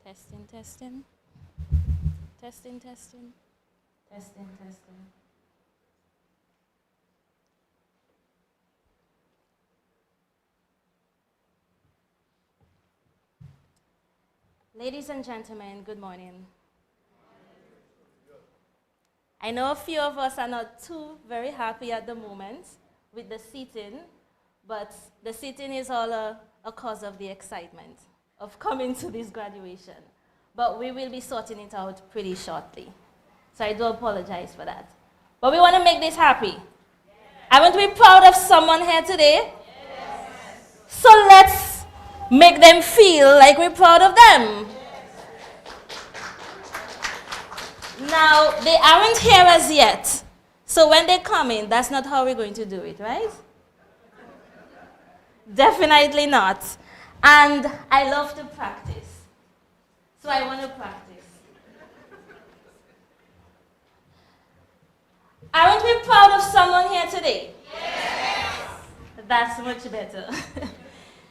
Testing, testing. Testing, testing. Testing, testing. Ladies and gentlemen, good morning. I know a few of us are not too very happy at the moment with the seating, but the seating is all a cause of the excitement of coming to this graduation. But we will be sorting it out pretty shortly. So I do apologize for that. But we want to make this happy. Aren't we proud of someone here today? Yes. So let's make them feel like we're proud of them. Now, they aren't here as yet. So when they come in, that's not how we're going to do it, right? Definitely not. And I love to practice. So I want to practice. Aren't we proud of someone here today? Yes. That's much better.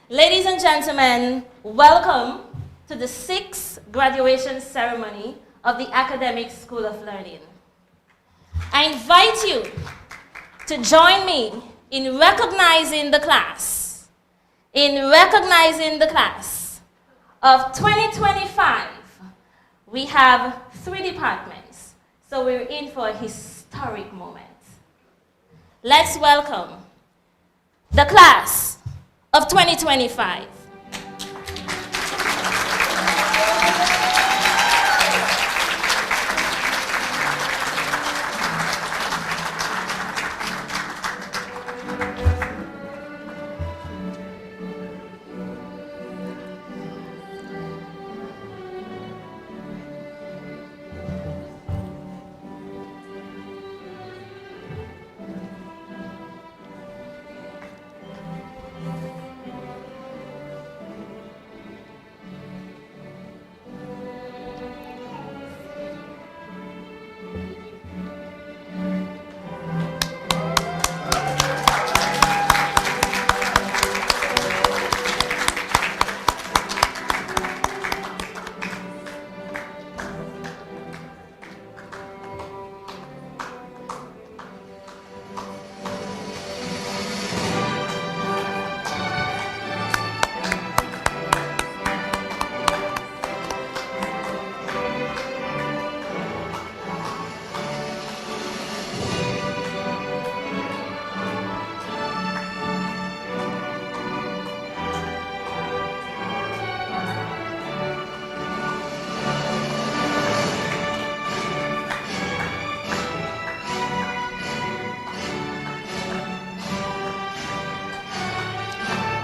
Ladies and gentlemen, welcome to the 6th graduation ceremony of the Academix School of Learning. I invite you to join me in recognizing the class. In recognizing the class of 2025, we have 3 departments, so we're in for a historic moment. Let's welcome the class of 2025.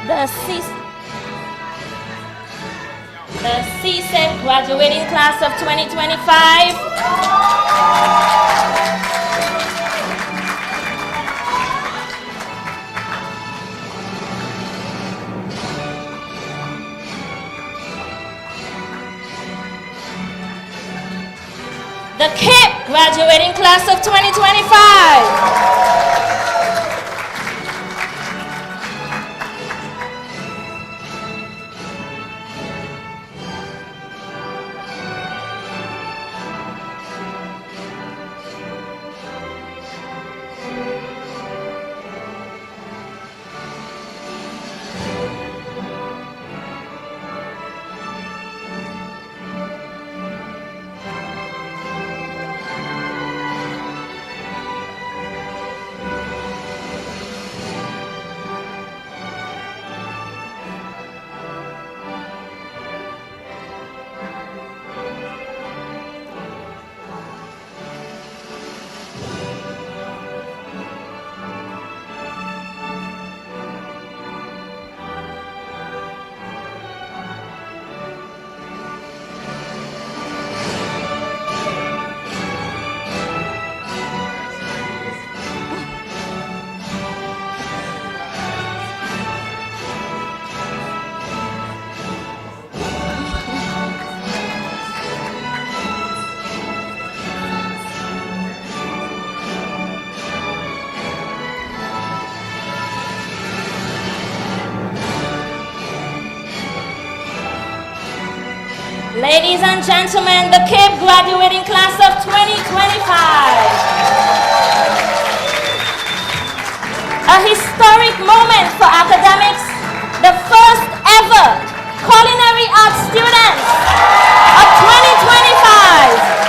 The CSEC graduating class of 2025. The CAPE graduating class of 2025. Ladies and gentlemen, the Cape graduating class of 2025. A historic moment for academics, the first ever culinary arts students of 2025.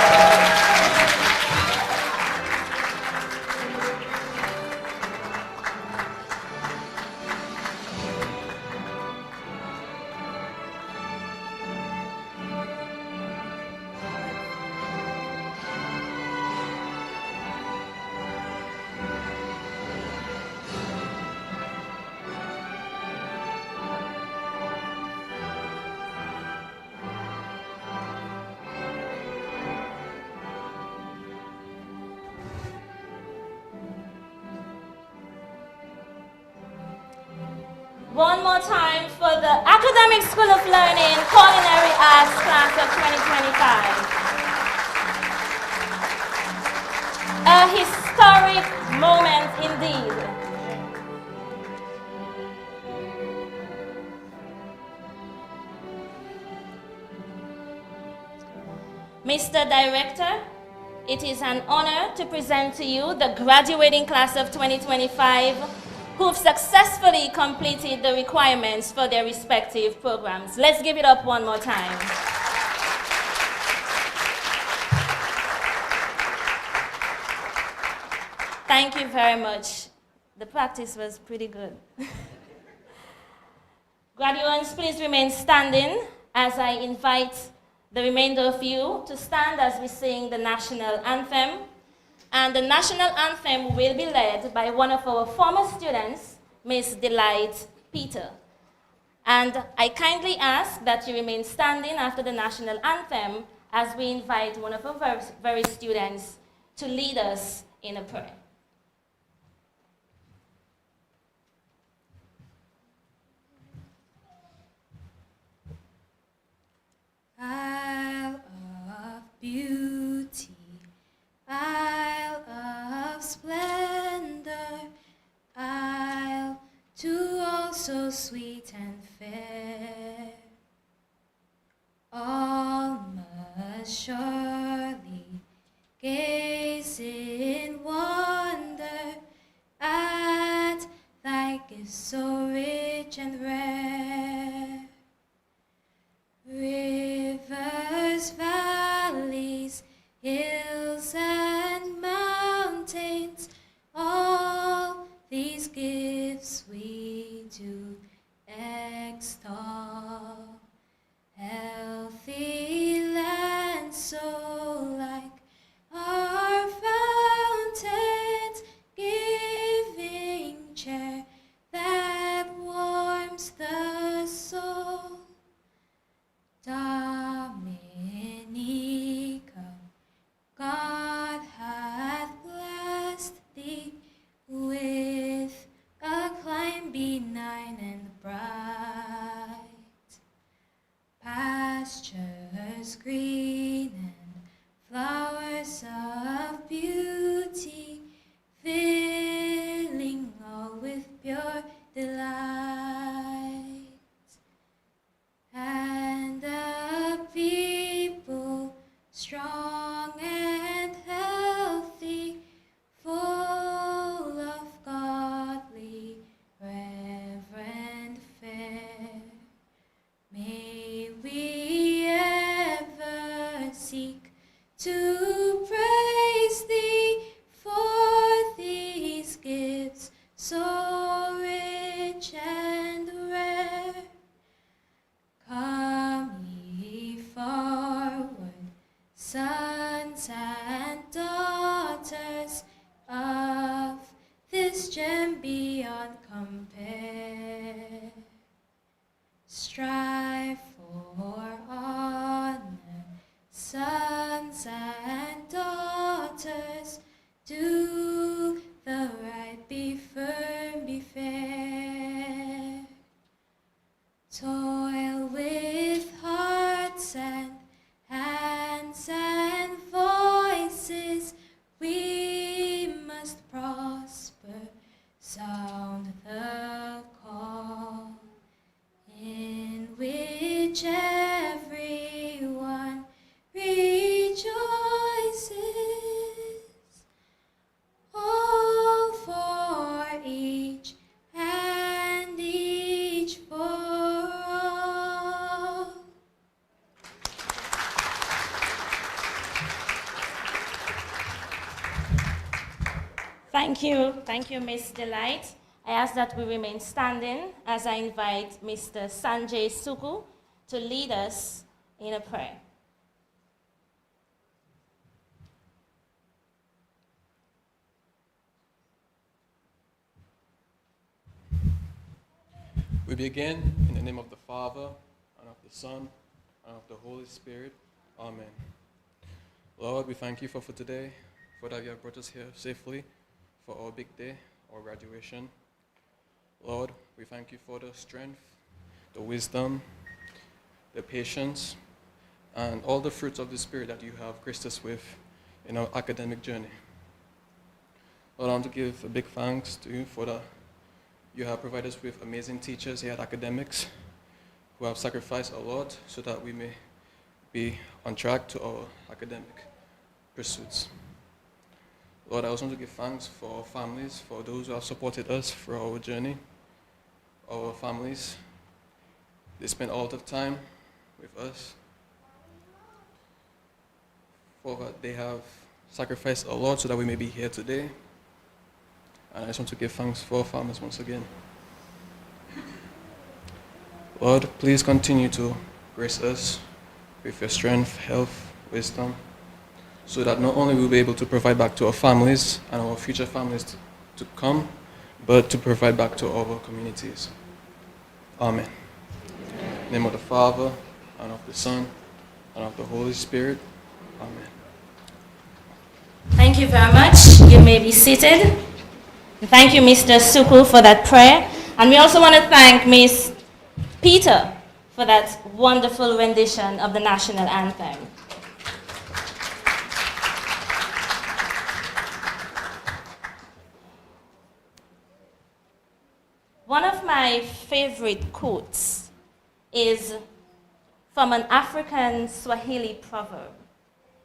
One more time for the Academix School of Learning Culinary Arts class of 2025. A historic moment indeed. Mr. Director, it is an honor to present to you the graduating class of 2025 who've successfully completed the requirements for their respective programs. Let's give it up one more time. Thank you very much. The practice was pretty good. Graduates, please remain standing as I invite the remainder of you to stand as we sing the national anthem. And the national anthem will be led by one of our former students, Miss Delight Peter. And I kindly ask that you remain standing after the national anthem as we invite one of our very students to lead us in a prayer. Isle of beauty, Isle of splendor, Isle to all so sweet and fair, all must surely gaze in wonder at thy gifts so rich and rare. Rivers, valleys, hills and mountains, all these gifts we do extol. Healthy land so like our fountains, giving cheer that warms the soul. Dominica, God hath blessed thee with a clime benign and bright, pastures green and flowers of beauty, filling all with pure delight. And a people strong and healthy, full of godly, reverent fare. May we ever seek to praise thee for these gifts so rich and rare. Come ye forward, sons and daughters of this gem beyond compare. Strive for honor, sons and Thank you, Miss Delight. I ask that we remain standing as I invite Mr. Sanjay Suku to lead us in a prayer. We begin in the name of the Father, and of the Son, and of the Holy Spirit. Amen. Lord, we thank you for today, for that you have brought us here safely for our big day, our graduation. Lord, we thank you for the strength, the wisdom, the patience, and all the fruits of the Spirit that you have graced us with in our academic journey. Lord, I want to give a big thanks to you for that. You have provided us with amazing teachers here at Academix who have sacrificed a lot so that we may be on track to our academic pursuits. Lord, I also want to give thanks for our families, for those who have supported us through our journey. Our families, they spend a lot of time with us. For that they have sacrificed a lot so that we may be here today. And I just want to give thanks for our families once again. Lord, please continue to grace us with your strength, health, wisdom, so that not only we'll be able to provide back to our families and our future families to come, but to provide back to our communities. Amen. In the name of the Father, and of the Son, and of the Holy Spirit. Amen. Thank you very much. You may be seated. Thank you, Mr. Suku, for that prayer. And we also want to thank Ms. Peter for that wonderful rendition of the national anthem. One of my favorite quotes is from an African Swahili proverb.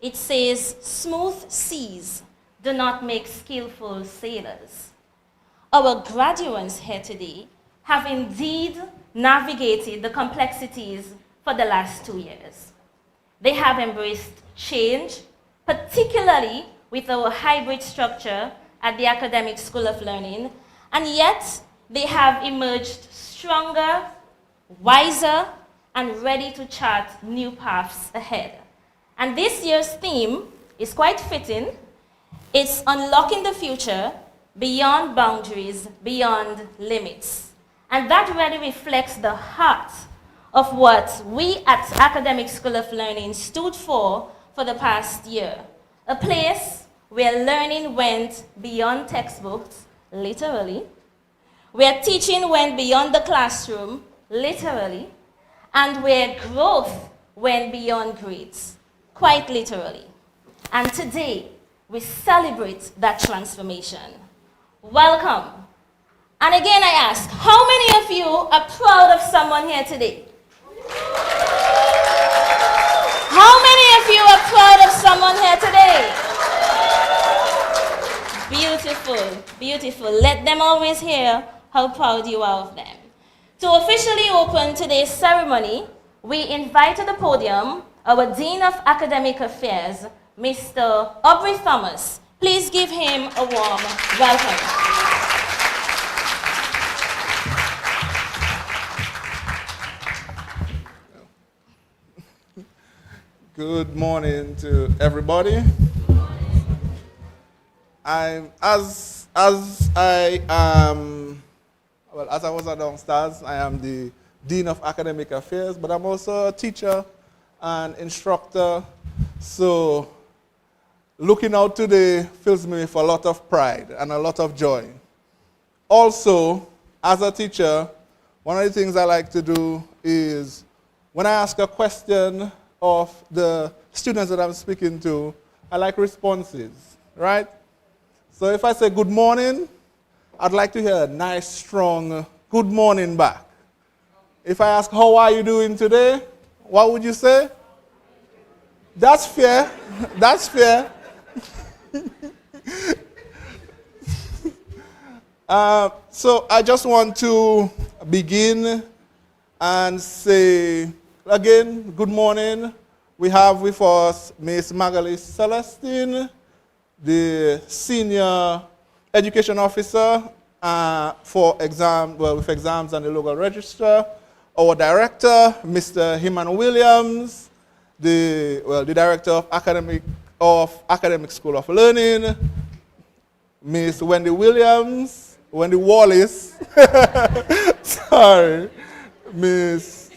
It says, "Smooth seas do not make skillful sailors." Our graduates here today have indeed navigated the complexities for the last 2 years. They have embraced change, particularly with our hybrid structure at the Academic School of Learning, and yet they have emerged stronger, wiser, and ready to chart new paths ahead. And this year's theme is quite fitting. It's unlocking the future beyond boundaries, beyond limits. And that really reflects the heart of what we at Academic School of Learning stood for the past year. A place where learning went beyond textbooks, literally, where teaching went beyond the classroom, literally, and where growth went beyond grades, quite literally. And today, we celebrate that transformation. Welcome. And again, I ask, how many of you are proud of someone here today? How many of you are proud of someone here today? Beautiful, beautiful. Let them always hear how proud you are of them. To officially open today's ceremony, we invite to the podium our Dean of Academic Affairs, Mr. Aubrey Thomas. Please give him a warm welcome. Good morning to everybody. As I was downstairs, I am the Dean of Academic Affairs, but I'm also a teacher and instructor. So looking out today fills me with a lot of pride and a lot of joy. Also, as a teacher, one of the things I like to do is when I ask a question of the students that I'm speaking to, I like responses, right? So if I say good morning, I'd like to hear a nice, strong good morning back. If I ask, how are you doing today? What would you say? That's fair. That's fair. So I just want to begin and say, again, good morning. We have with us Miss Magali Celestine, the Senior education officer for with exams and the local register. Our director, Mr. Hyman Williams, the director of Academix School of Learning, Miss Wendy Wallace, sorry, Miss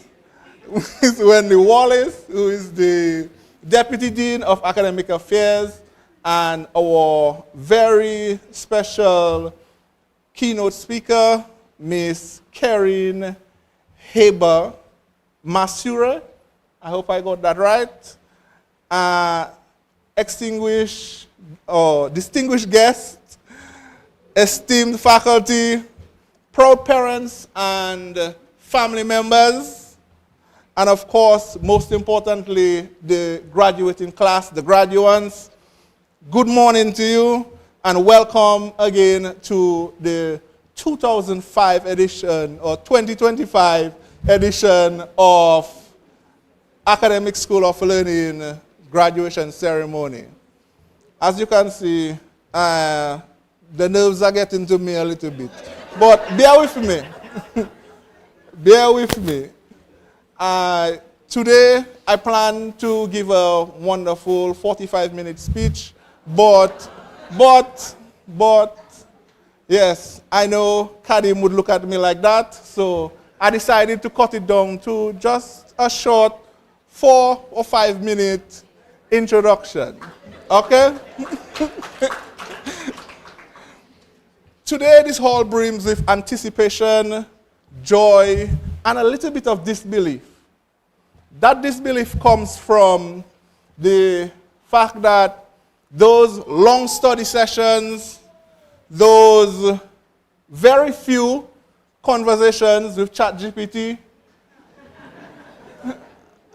Wendy Wallace, who is the Deputy Dean of Academic Affairs, and our very special keynote speaker, Miss Karen Haber Masura. I hope I got that right. Distinguished guests, esteemed faculty, proud parents and family members, and of course, most importantly, the graduating class, the graduates. Good morning to you, and welcome again to the 2005 edition, or 2025 edition of Academix School of Learning graduation ceremony. As you can see, the nerves are getting to me a little bit. But bear with me. Bear with me. Today, I plan to give a wonderful 45-minute speech, but, yes, I know Kadim would look at me like that, so I decided to cut it down to just a short 4 or 5 minute introduction. Okay? Today, this hall brims with anticipation, joy, and a little bit of disbelief. That disbelief comes from the fact that those long study sessions, those very few conversations with ChatGPT,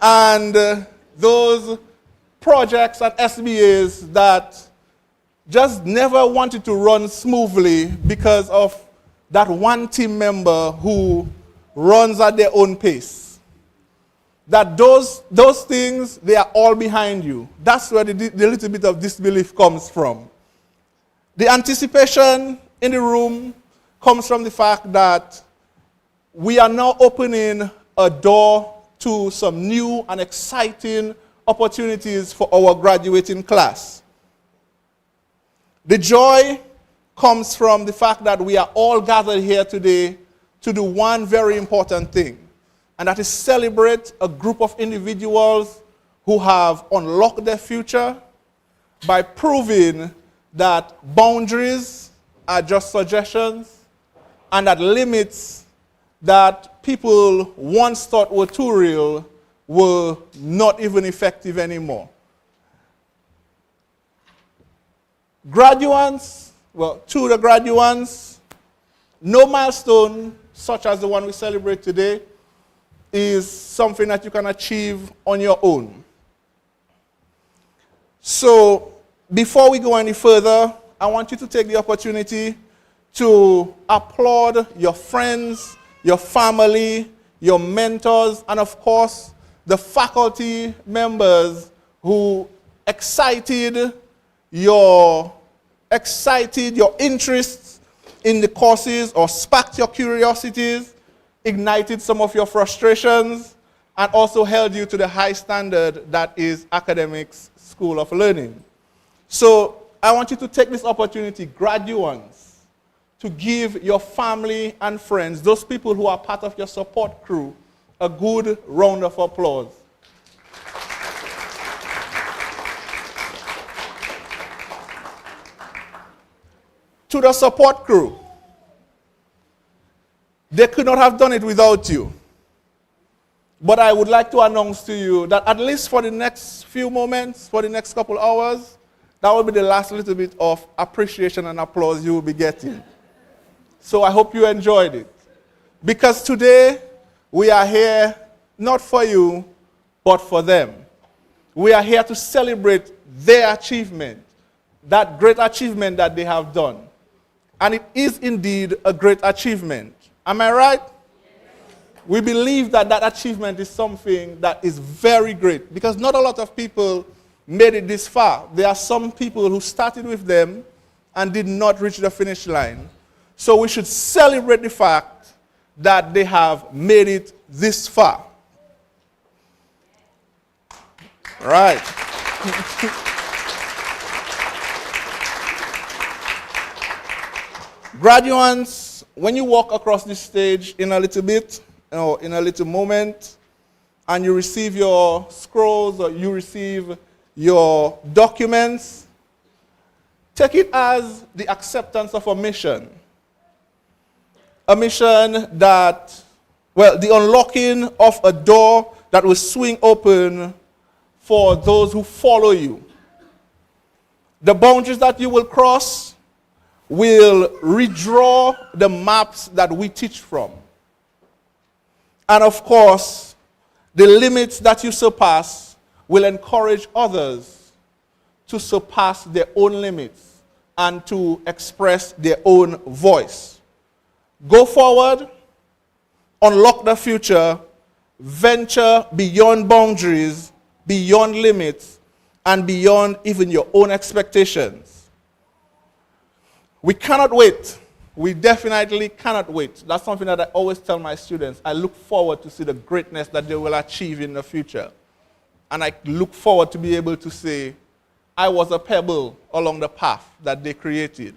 and those projects at SBAs that just never wanted to run smoothly because of that one team member who runs at their own pace. That those things, they are all behind you. That's where the little bit of disbelief comes from. The anticipation in the room comes from the fact that we are now opening a door to some new and exciting opportunities for our graduating class. The joy comes from the fact that we are all gathered here today to do one very important thing, and that is celebrate a group of individuals who have unlocked their future by proving that boundaries are just suggestions, and that limits that people once thought were too real were not even effective anymore. Graduates, to the graduates, no milestone such as the one we celebrate today is something that you can achieve on your own. So, before we go any further, I want you to take the opportunity to applaud your friends, your family, your mentors, and of course, the faculty members who excited your interests in the courses, or sparked your curiosities, ignited some of your frustrations, and also held you to the high standard that is Academix School of Learning. So I want you to take this opportunity, graduates, to give your family and friends, those people who are part of your support crew, a good round of applause. To the support crew, they could not have done it without you. But I would like to announce to you that at least for the next few moments, for the next couple hours, that will be the last little bit of appreciation and applause you will be getting. So I hope you enjoyed it. Because today, we are here not for you, but for them. We are here to celebrate their achievement, that great achievement that they have done. And it is indeed a great achievement. Am I right? We believe that that achievement is something that is very great, because not a lot of people made it this far. There are some people who started with them and did not reach the finish line. So we should celebrate the fact that they have made it this far. Right. Graduates, when you walk across this stage in a little bit, or in a little moment, and you receive your scrolls or you receive your documents, take it as the acceptance of a mission. A mission that, well, the unlocking of a door that will swing open for those who follow you. The boundaries that you will cross will redraw the maps that we teach from. And of course, the limits that you surpass will encourage others to surpass their own limits and to express their own voice. Go forward, unlock the future, venture beyond boundaries, beyond limits, and beyond even your own expectations. We cannot wait. We definitely cannot wait. That's something that I always tell my students. I look forward to see the greatness that they will achieve in the future. And I look forward to be able to say, I was a pebble along the path that they created.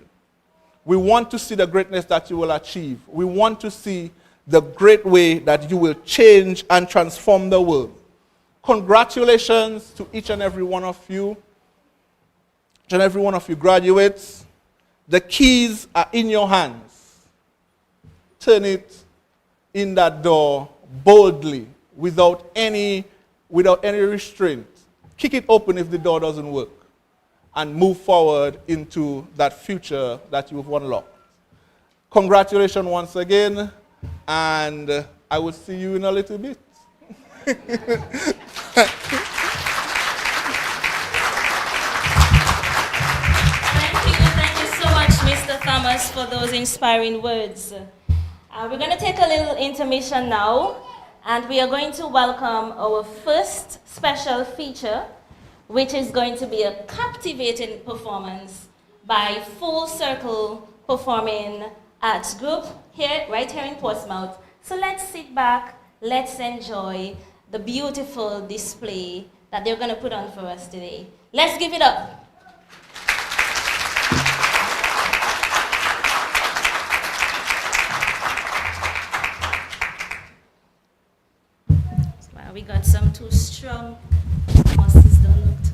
We want to see the greatness that you will achieve. We want to see the great way that you will change and transform the world. Congratulations to each and every one of you. Each and every one of you graduates. The keys are in your hands. Turn it in that door boldly, without any restraint. Kick it open if the door doesn't work, and move forward into that future that you've unlocked. Congratulations once again, and I will see you in a little bit. Mr. Thomas, for those inspiring words. We're going to take a little intermission now, and we are going to welcome our first special feature, which is going to be a captivating performance by Full Circle Performing Arts Group right here in Portsmouth. So let's sit back, let's enjoy the beautiful display that they're going to put on for us today. Let's give it up. We got some too strong. Muscles don't look too.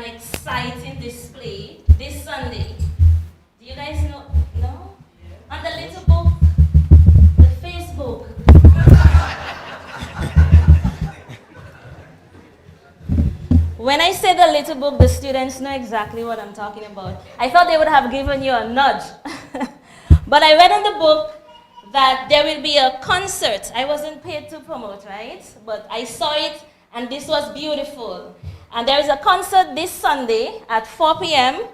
an exciting display this Sunday. Do you guys know? No? On the little book, the Facebook. When I say the little book, the students know exactly what I'm talking about. I thought they would have given you a nudge. But I read in the book that there will be a concert. I wasn't paid to promote, right? But I saw it, and this was beautiful. And there is a concert this Sunday at 4 p.m.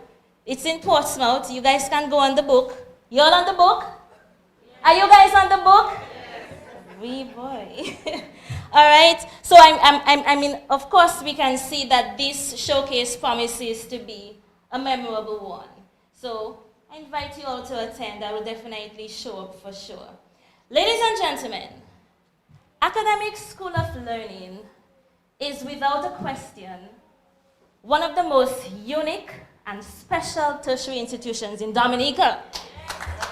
It's in Portsmouth. You guys can go on the book. You all on the book? Are you guys on the book? Wee boy. All right. So I mean, of course, we can see that this showcase promises to be a memorable one. So I invite you all to attend. I will definitely show up for sure. Ladies and gentlemen, Academix School of Learning is without a question one of the most unique and special tertiary institutions in Dominica.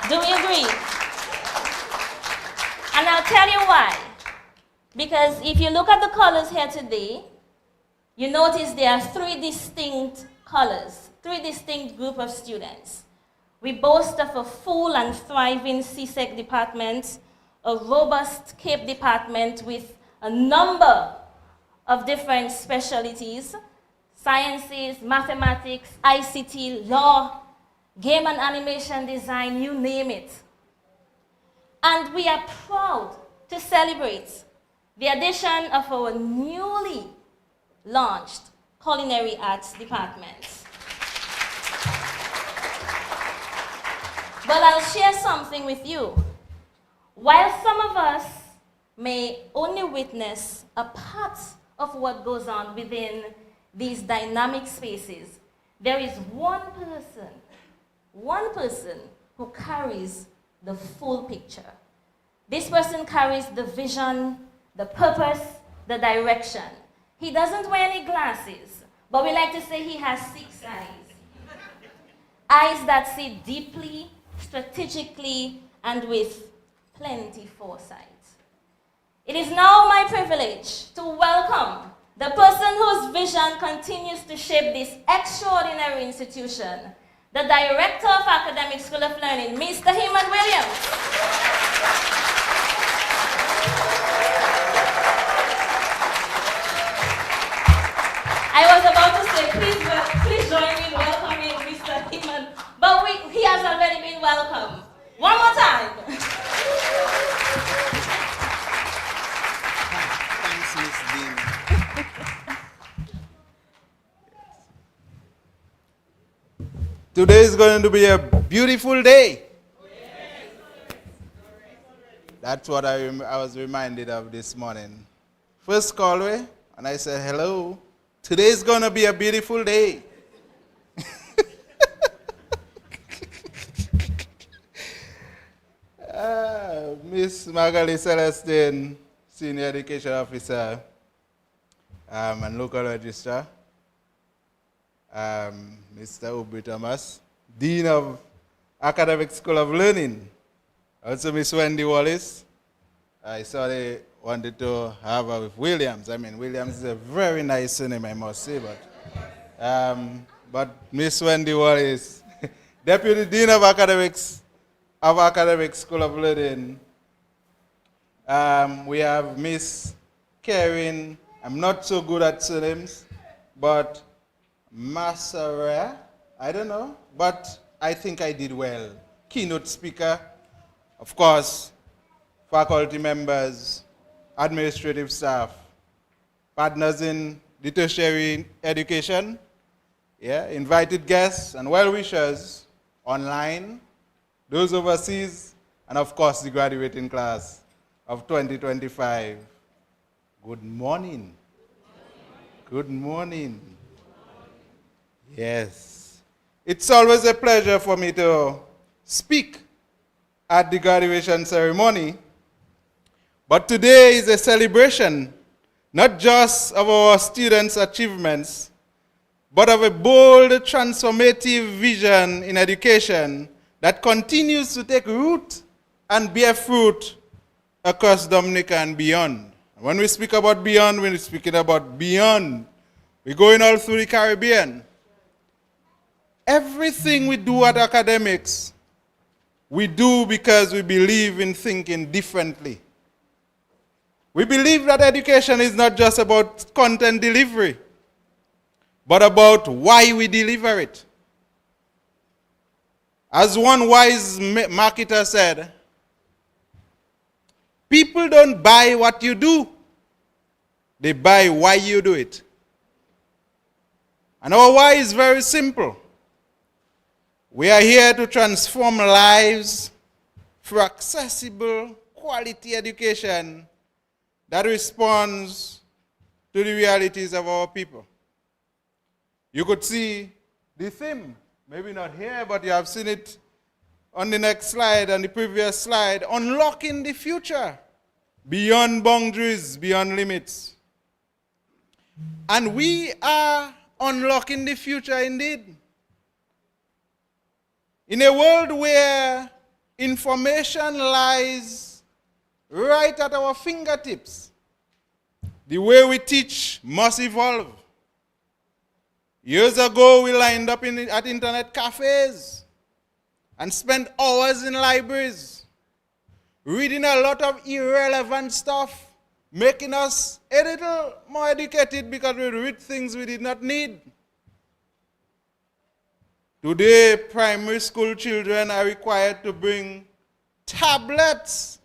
Do we agree? And I'll tell you why. Because if you look at the colors here today, you notice there are three distinct colors, three distinct group of students. We boast of a full and thriving CSEC department, a robust CAPE department with a number of different specialties, sciences, mathematics, ICT, law, game and animation design, you name it. And we are proud to celebrate the addition of our newly launched culinary arts department. But I'll share something with you. While some of us may only witness a part of what goes on within these dynamic spaces, there is one person who carries the full picture. This person carries the vision, the purpose, the direction. He doesn't wear any glasses, but we like to say he has 6 eyes. Eyes that see deeply, strategically, and with plenty foresight. It is now my privilege to welcome the person whose vision continues to shape this extraordinary institution, the Director of Academix School of Learning, Mr. Heman Williams. I was about to say, please join me in welcoming Mr. Heman, but he has already been welcomed. One more time. Thanks, Miss Dean. Today is going to be a beautiful day. That's what I was reminded of this morning. First callway, and I said, hello. Today is going to be a beautiful day. Miss Magali Celestine, Senior Education Officer and Local Registrar. Mr. Aubrey Thomas, Dean of Academic School of Learning. Also Miss Wendy Wallace. I saw they wanted to have her with Williams. I mean, Williams is a very nice name, I must say, but Miss Wendy Wallace, Deputy Dean of Academic School of Learning. We have Miss Karen, I'm not so good at surnames, but Masara, I don't know, but I think I did well. Keynote speaker, of course, faculty members, administrative staff, partners in the tertiary education, invited guests and well-wishers online, those overseas, and of course the graduating class of 2025. Good morning. Good morning. Yes. It's always a pleasure for me to speak at the graduation ceremony. But today is a celebration, not just of our students' achievements, but of a bold, transformative vision in education that continues to take root and bear fruit across Dominica and beyond. When we speak about beyond, we're speaking about beyond. We're going all through the Caribbean. Everything we do at Academics, we do because we believe in thinking differently. We believe that education is not just about content delivery, but about why we deliver it. As one wise marketer said, people don't buy what you do, they buy why you do it. And our why is very simple. We are here to transform lives through accessible, quality education that responds to the realities of our people. You could see the theme, maybe not here, but you have seen it on the next slide and the previous slide, unlocking the future beyond boundaries, beyond limits. And we are unlocking the future indeed. In a world where information lies right at our fingertips, the way we teach must evolve. Years ago, we lined up at internet cafes and spent hours in libraries, reading a lot of irrelevant stuff, making us a little more educated because we read things we did not need. Today, primary school children are required to bring tablets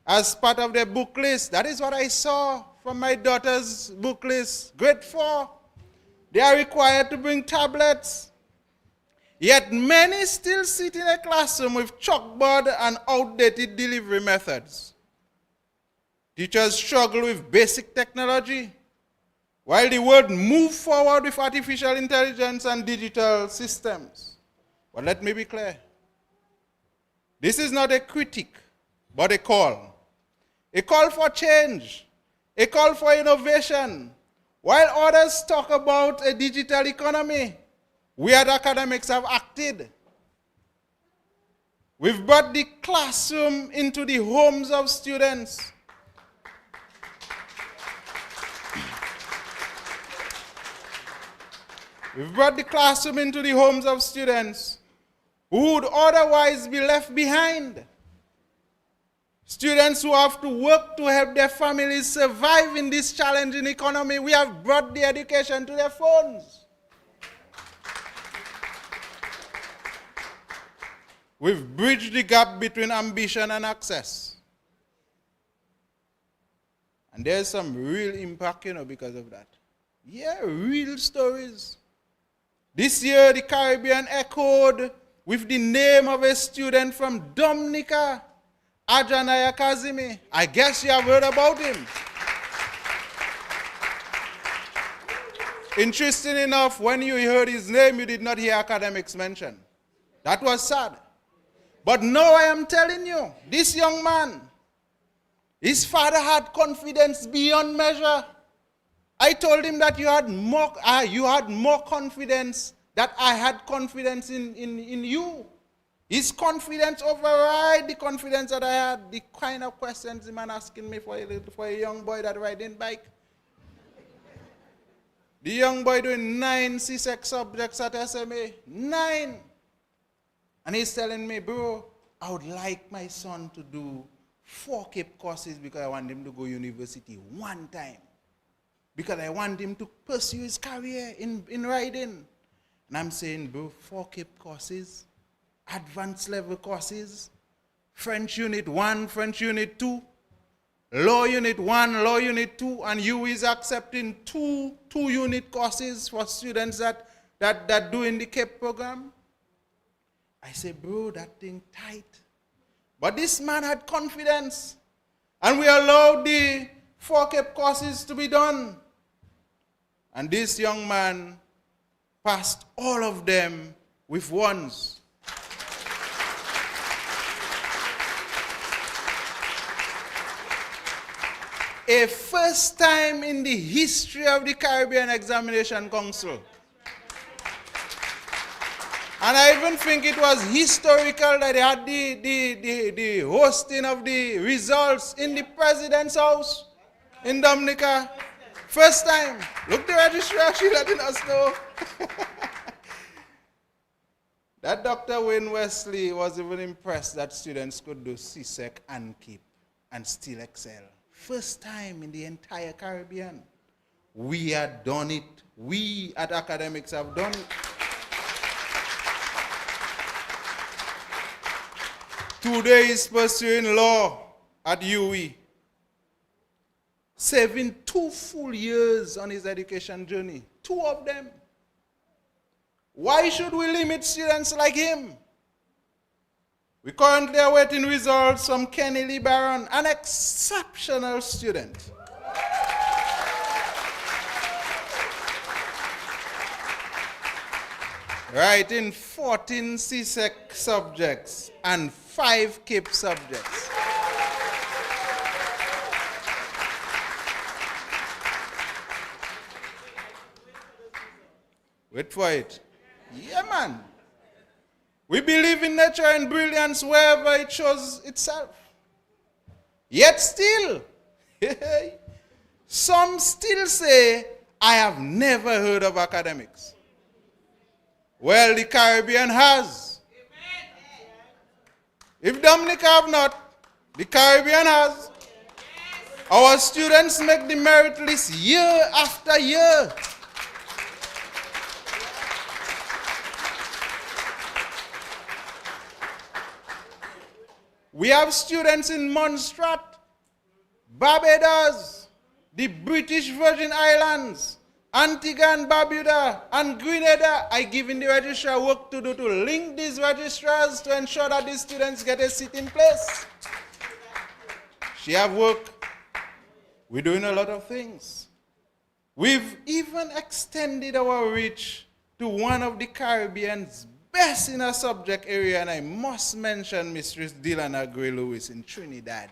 as part of their book list. That is what I saw from my daughter's book list, grade 4. They are required to bring tablets. Yet many still sit in a classroom with chalkboard and outdated delivery methods. Teachers struggle with basic technology, while the world moves forward with artificial intelligence and digital systems. But let me be clear. This is not a critique, but a call. A call for change, a call for innovation. While others talk about a digital economy, we at Academics have acted. We've brought the classroom into the homes of students. We've brought the classroom into the homes of students who would otherwise be left behind. Students who have to work to help their families survive in this challenging economy. We have brought the education to their phones. We've bridged the gap between ambition and access. And there's some real impact, because of that. Yeah, real stories. This year, the Caribbean echoed with the name of a student from Dominica, Ajanaya Kazimi. I guess you have heard about him. Interesting enough, when you heard his name, you did not hear Academics mentioned. That was sad. But now I am telling you, this young man, his father had confidence beyond measure. I told him that you had more confidence, that I had confidence in you. His confidence override the confidence that I had. The kind of questions the man asking me for a young boy that riding bike. The young boy doing 9 C-Sec subjects at SMA. 9. And he's telling me, bro, I would like my son to do 4 CAPE courses because I want him to go university one time. Because I want him to pursue his career in riding. And I'm saying, bro, 4 CAPE courses, advanced level courses, French Unit 1, French Unit 2, Law Unit 1, Law Unit 2, and you is accepting 2 unit courses for students that do in the CAPE program. I say, bro, that thing tight. But this man had confidence. And we allowed the 4 CAPE courses to be done. And this young man passed all of them with ones. A first time in the history of the Caribbean Examination Council. And I even think it was historical that they had the hosting of the results in the president's house in Dominica. First time. Look, the registrar, she letting us know. That Dr. Wayne Wesley was even impressed that students could do CSEC and KEEP and still excel. First time in the entire Caribbean. We had done it. We at Academix have done it. Today he's pursuing law at UE, saving 2 full years on his education journey. 2 of them. Why should we limit students like him? We currently are waiting results from Kenny Lee Barron, an exceptional student. Writing 14 CSEC subjects and 5 KEEP subjects. Wait for it. Yeah, man. We believe in nature and brilliance wherever it shows itself. Yet still, some still say, I have never heard of academics. Well, the Caribbean has. If Dominica have not, the Caribbean has. Our students make the merit list year after year. We have students in Montserrat, Barbados, the British Virgin Islands, Antigua and Barbuda, and Grenada. I given the registrar work to do to link these registrars to ensure that these students get a seat in place. She have work. We're doing a lot of things. We've even extended our reach to one of the Caribbean's best in a subject area, and I must mention Mistress Delana Gray-Lewis in Trinidad.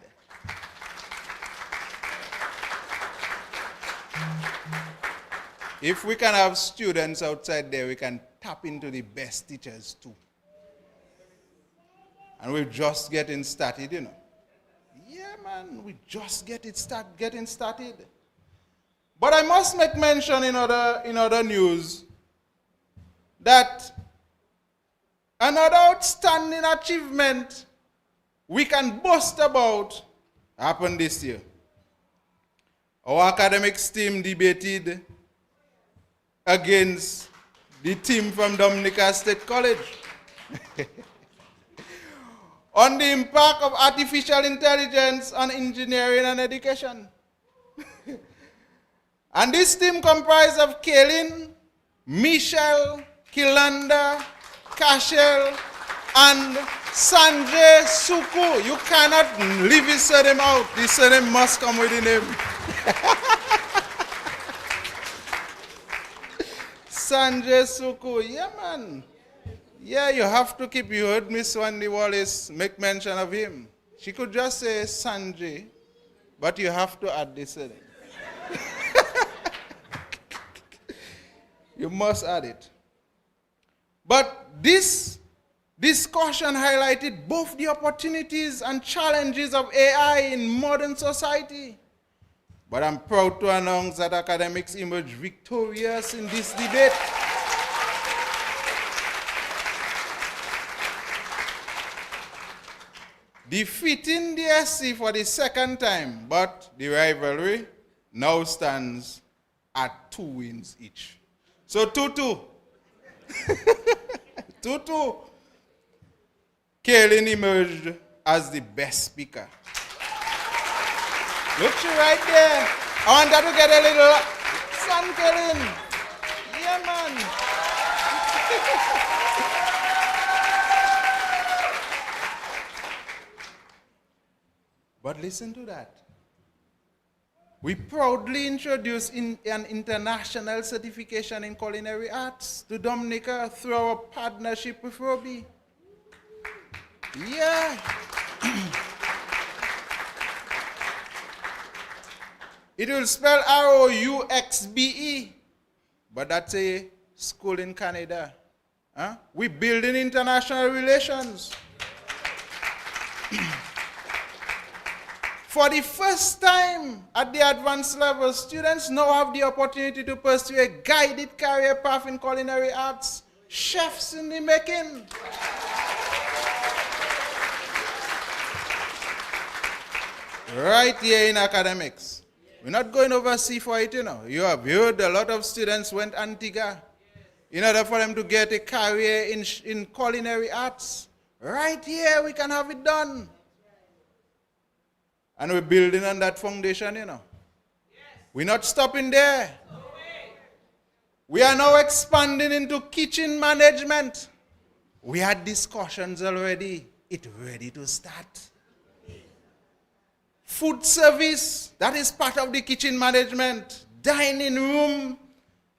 If we can have students outside there, we can tap into the best teachers too. And we're just getting started, you know. Yeah, man, we just getting started. But I must make mention in other news that another outstanding achievement we can boast about happened this year. Our academics team debated against the team from Dominica State College on the impact of artificial intelligence on engineering and education. And this team comprised of Kaylin, Michelle, Kilanda, Cashel, and Sanjay Suku. You cannot leave his surname out. His surname must come with the name. Sanjay Suku, yeah, man. Yeah, you have to keep, you heard Miss Wendy Wallace make mention of him. She could just say Sanjay, but you have to add this in. You must add it. But this discussion highlighted both the opportunities and challenges of AI in modern society. But I'm proud to announce that academics emerged victorious in this debate. Defeating the SC for the second time, but the rivalry now stands at 2 wins each. So 2-2. 2-2. Kaylin emerged as the best speaker. Look, she right there. I want her to get a little sun, Kaylin. Yeah, man. But listen to that. We proudly introduced an international certification in culinary arts to Dominica through our partnership with Robbie. Yeah. It will spell R-O-U-X-B-E, but that's a school in Canada. Huh? We're building international relations. For the first time at the advanced level, students now have the opportunity to pursue a guided career path in culinary arts chefs in the making. Right here in academics. We're not going overseas for it, you know. You have heard a lot of students went Antigua in order for them to get a career in culinary arts. Right here, we can have it done. And we're building on that foundation, you know. We're not stopping there. We are now expanding into kitchen management. We had discussions already. It's ready to start. Food service, that is part of the kitchen management. Dining room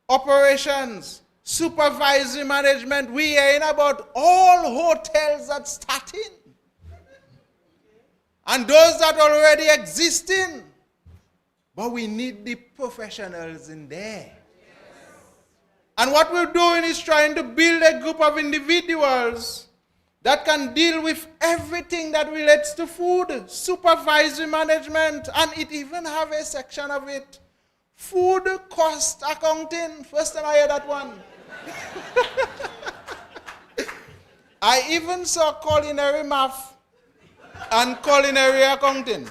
operations, supervisory management. We are in about all hotels that starting. And those that already existing. But we need the professionals in there. And what we're doing is trying to build a group of individuals that can deal with everything that relates to food, supervisory management, and it even have a section of it. Food cost accounting. First time I heard that one. I even saw culinary math and culinary accounting.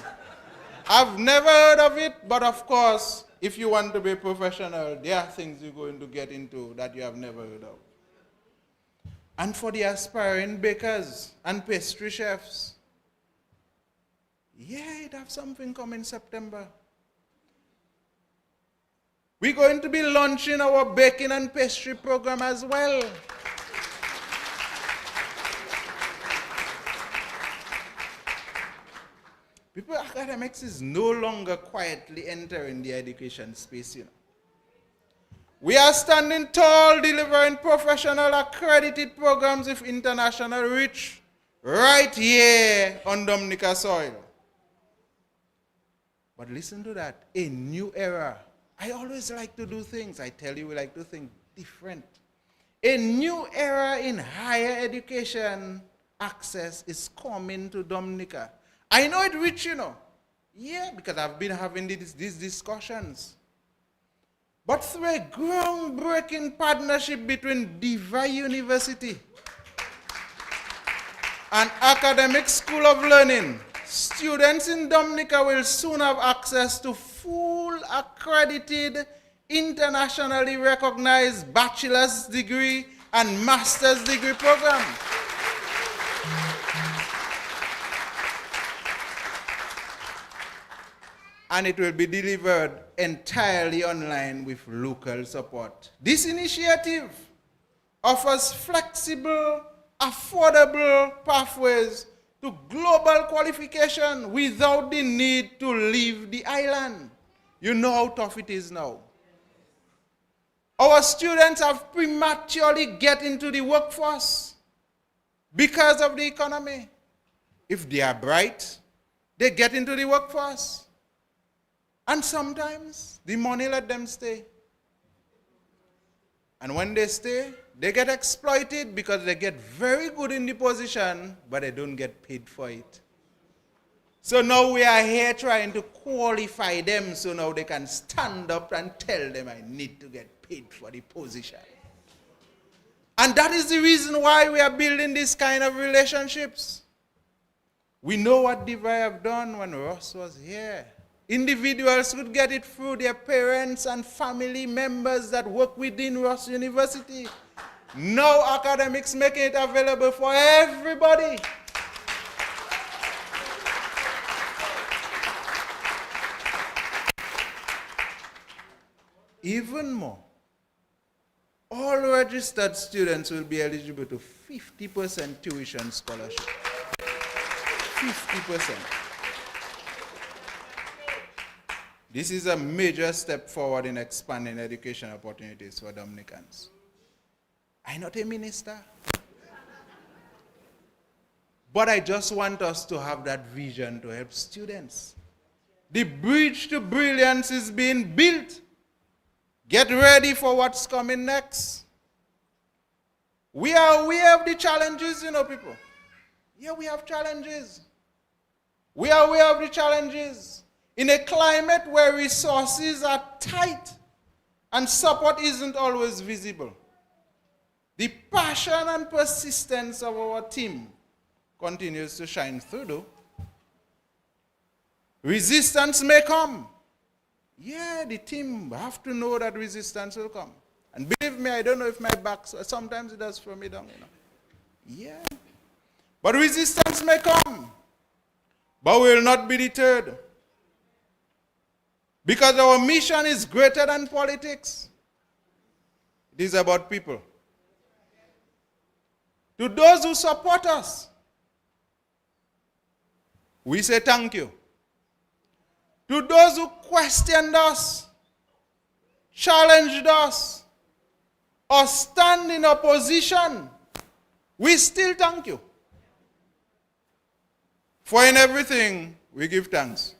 I've never heard of it, but of course, if you want to be a professional, there are things you're going to get into that you have never heard of. And for the aspiring bakers and pastry chefs, yeah, it have something coming in September. We're going to be launching our baking and pastry program as well. People, academics is no longer quietly entering the education space, you know. We are standing tall, delivering professional accredited programs with international reach right here on Dominica soil. But listen to that, a new era. I always like to do things. I tell you, we like to think different. A new era in higher education access is coming to Dominica. I know it rich, you know. Yeah, because I've been having these discussions. But through a groundbreaking partnership between Diva University and Academix School of Learning, students in Dominica will soon have access to full accredited, internationally recognized bachelor's degree and master's degree programs. And it will be delivered entirely online with local support. This initiative offers flexible, affordable pathways to global qualification without the need to leave the island. You know how tough it is now. Our students have prematurely get into the workforce because of the economy. If they are bright, they get into the workforce. And sometimes the money let them stay. And when they stay, they get exploited because they get very good in the position, but they don't get paid for it. So now we are here trying to qualify them so now they can stand up and tell them, I need to get paid for the position. And that is the reason why we are building this kind of relationships. We know what Diva have done when Ross was here. Individuals could get it through their parents and family members that work within Ross University. Now academics making it available for everybody. Even more, all registered students will be eligible to 50% tuition scholarship. 50%. This is a major step forward in expanding education opportunities for Dominicans. I'm not a minister. But I just want us to have that vision to help students. The bridge to brilliance is being built. Get ready for what's coming next. We are aware of the challenges, you know, people. Yeah, we have challenges. We are aware of the challenges. In a climate where resources are tight and support isn't always visible. The passion and persistence of our team continues to shine through, though. Resistance may come. Yeah, the team have to know that resistance will come. And believe me, I don't know if my back, sometimes it does throw me down, Yeah. But resistance may come. But we will not be deterred. Because our mission is greater than politics. It is about people. To those who support us, we say thank you. To those who questioned us, challenged us, or stand in opposition, we still thank you. For in everything, we give thanks.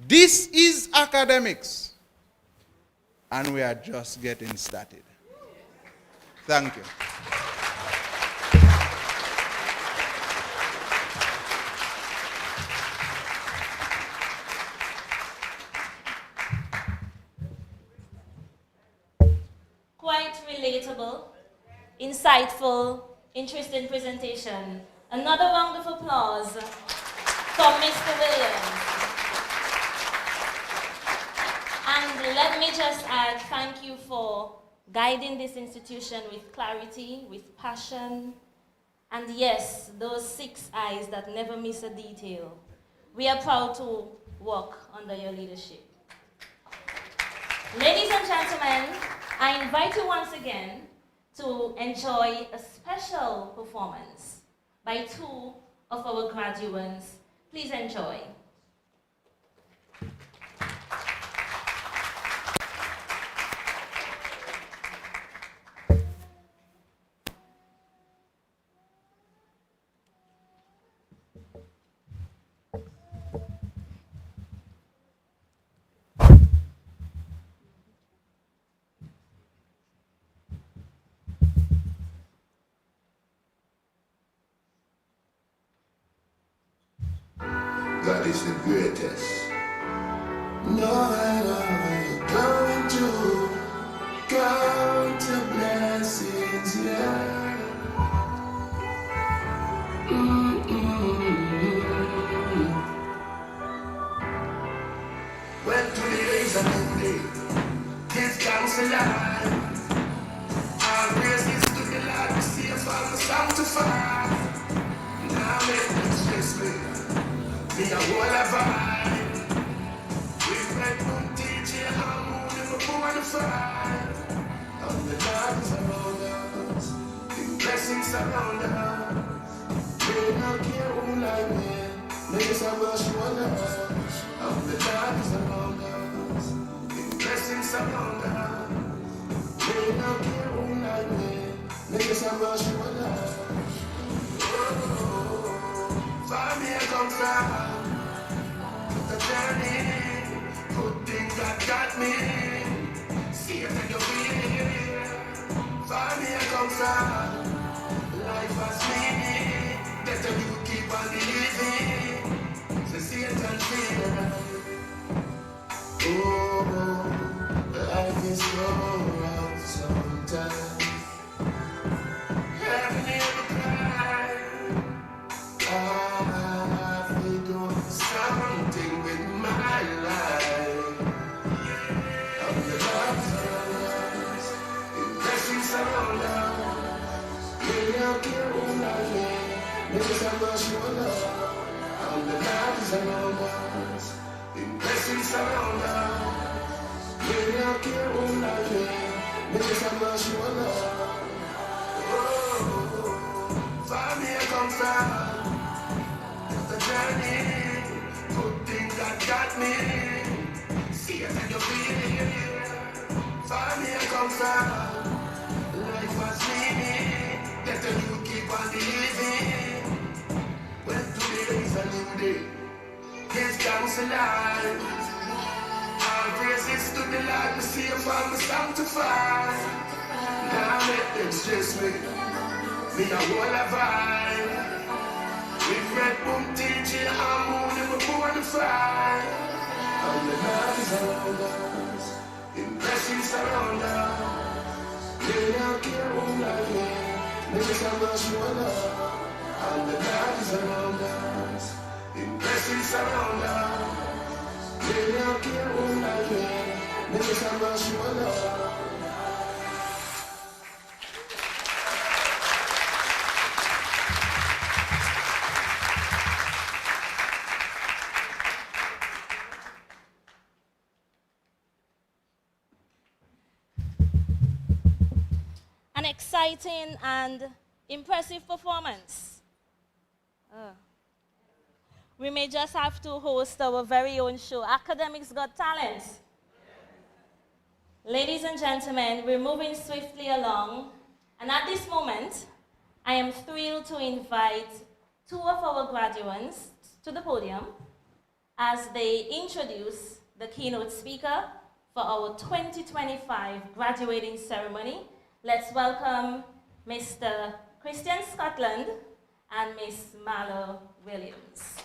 This is academics, and we are just getting started. Thank you. Quite relatable, insightful, interesting presentation. Another round of applause for Mr. Williams. And let me just add, thank you for guiding this institution with clarity, with passion, and yes, those 6 eyes that never miss a detail. We are proud to work under your leadership. Ladies and gentlemen, I invite you once again to enjoy a special performance by 2 of our graduates. Please enjoy. God is the greatest. No, I know going to count the blessings, yeah. Well, today is a new day. Give thanks a lot. All praises to the Lord, the safe and the sanctified. Now let me stress me. Me a whole of vibe. With red moon, DJ, I'm moving my bonafide. And the Lord is around us. The blessings around us. We don't care who like me. Niggas are rush one of us. And the Lord is around us. The blessings around us. We don't care who like me. Niggas are rush one of us. For me, I come from the journey, good things that got me. See it in your feet. For me, I come from life has meaning. Better you keep on believing. So see it and feel. Oh, life is so rough sometimes. Heaven never cry. I feel doing something with my life. I'm the love around us, the blessings around us. We don't care who I am, because I'm not sure love. I'm the love around us, the blessings around us. We don't care who I am, because I'm not sure love. Oh, for me I come from the journey, good things that got me. See it and you feel it. For me I come from life has meaning. Better you keep on believing. Well, today is a new day. Give thanks alive. All praises to the Lord, the safe and the sanctified. Now let them stress me. Me a whole of vibe. With red boom, DJ, I'm moving my bonafide. And the love is around us, the blessings around us. Kenya kiunga ye, nimesema shwala, and the God is around us, in blessings surround us. Kenya kiunga ye, nimesema shwala. An exciting and impressive performance. We may just have to host our very own show, Academics Got Talent. Ladies and gentlemen, we're moving swiftly along, and at this moment, I am thrilled to invite two of our graduates to the podium as they introduce the keynote speaker for our 2025 graduating ceremony. Let's welcome Mr. Christian Scotland and Miss Marlo Williams.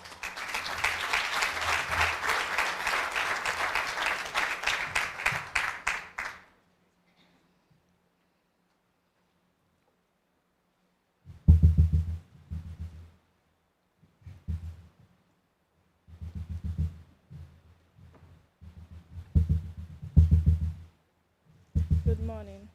Good morning.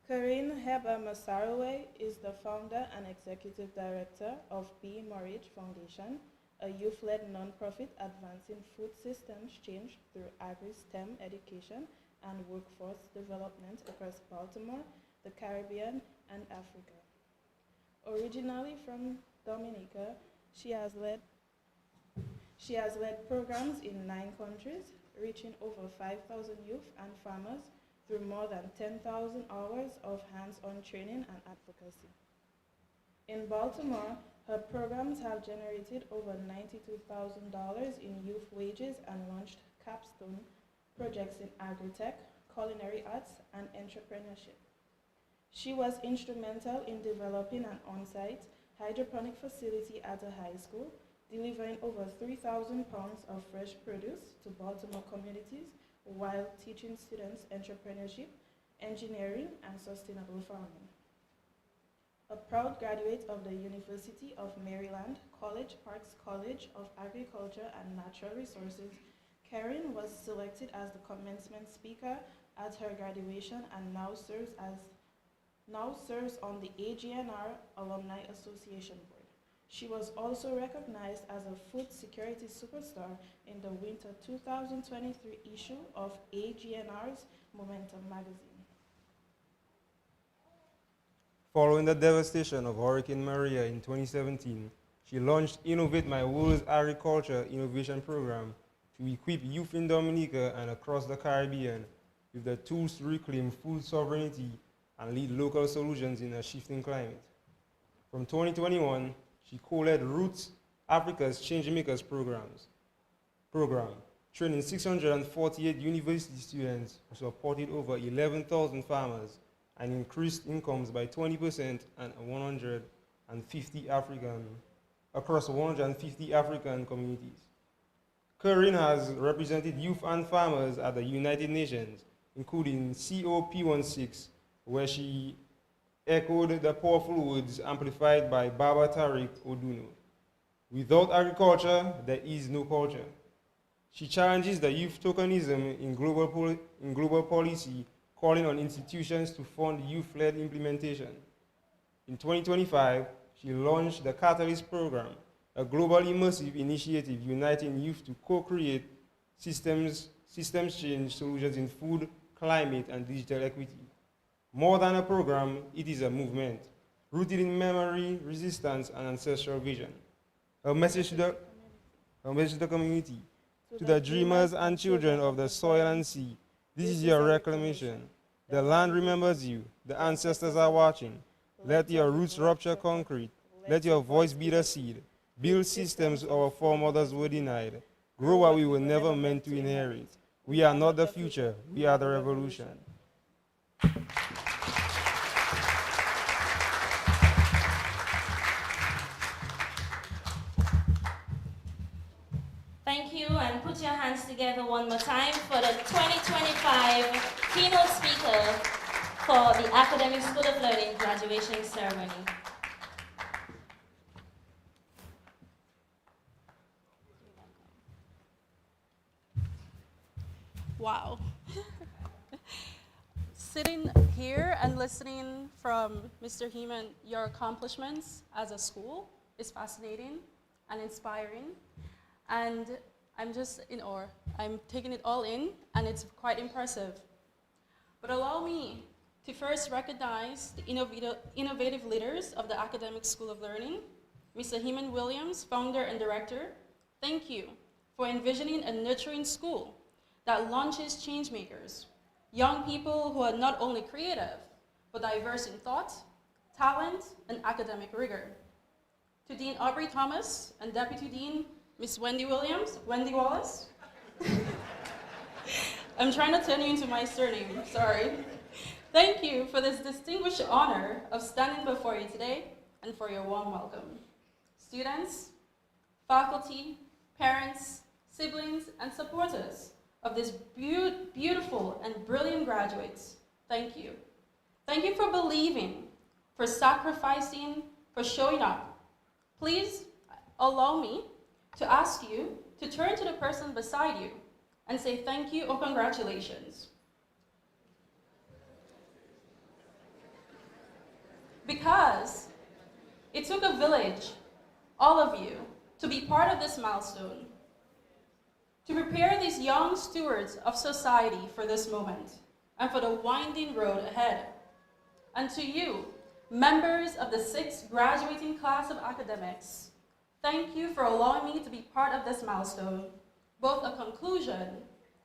Karine Heber-Masarowe is the founder and executive director of B. Morridge Foundation, a youth-led nonprofit advancing food systems change through agri-STEM education and workforce development across Baltimore, the Caribbean, and Africa. Originally from Dominica, she has led programs in 9 countries, reaching over 5,000 youth and farmers through more than 10,000 hours of hands-on training and advocacy. In Baltimore, her programs have generated over $92,000 in youth wages and launched capstone projects in agri-tech, culinary arts, and entrepreneurship. She was instrumental in developing an on-site hydroponic facility at a high school, delivering over 3,000 pounds of fresh produce to Baltimore communities while teaching students entrepreneurship, engineering, and sustainable farming. A proud graduate of the University of Maryland College Parks College of Agriculture and Natural Resources, Karen was selected as the commencement speaker at her graduation and now serves on the AGNR Alumni Association Board. She was also recognized as a food security superstar in the winter 2023 issue of AGNR's Momentum magazine. Following the devastation of Hurricane Maria in 2017, she launched Innovate My World's Agriculture Innovation Program to equip youth in Dominica and across the Caribbean with the tools to reclaim food sovereignty and lead local solutions in a shifting climate. From 2021, she co-led Roots Africa's Changemakers program, training 648 university students who supported over 11,000 farmers and increased incomes by 20% and across 150 African communities. Corinne has represented youth and farmers at the United Nations, including COP16, where she echoed the powerful words amplified by Baba Tariq Oduno. Without agriculture, there is no culture. She challenges the youth tokenism in global policy, calling on institutions to fund youth-led implementation. In 2025, she launched the Catalyst Program, a global immersive initiative uniting youth to co-create systems change solutions in food, climate, and digital equity. More than a program, it is a movement, rooted in memory, resistance, and ancestral vision. Her message to the community, to the dreamers and children of the soil and sea, this is your reclamation. The land remembers you. The ancestors are watching. Let your roots rupture concrete. Let your voice be the seed. Build systems our foremothers were denied. Grow what we were never meant to inherit. We are not the future. We are the revolution. Thank you, and put your hands together one more time for the 2025 keynote speaker for the Academic School of Learning graduation ceremony. Wow. Sitting here and listening from Mr. Heeman, your accomplishments as a school is fascinating and inspiring. And I'm just in awe. I'm taking it all in, and it's quite impressive. But allow me to first recognize the innovative leaders of the Academic School of Learning. Mr. Heeman Williams, founder and director, thank you for envisioning a nurturing school that launches change makers, young people who are not only creative, but diverse in thought, talent, and academic rigor. To Dean Aubrey Thomas and Deputy Dean Miss Wendy Wallace. I'm trying to turn you into my surname, sorry. Thank you for this distinguished honor of standing before you today and for your warm welcome. Students, faculty, parents, siblings, and supporters of these beautiful and brilliant graduates, thank you. Thank you for believing, for sacrificing, for showing up. Please allow me to ask you to turn to the person beside you and say thank you or congratulations. Because it took a village, all of you, to be part of this milestone, to prepare these young stewards of society for this moment and for the winding road ahead. And to you, members of the 6th graduating class of academics, thank you for allowing me to be part of this milestone, both a conclusion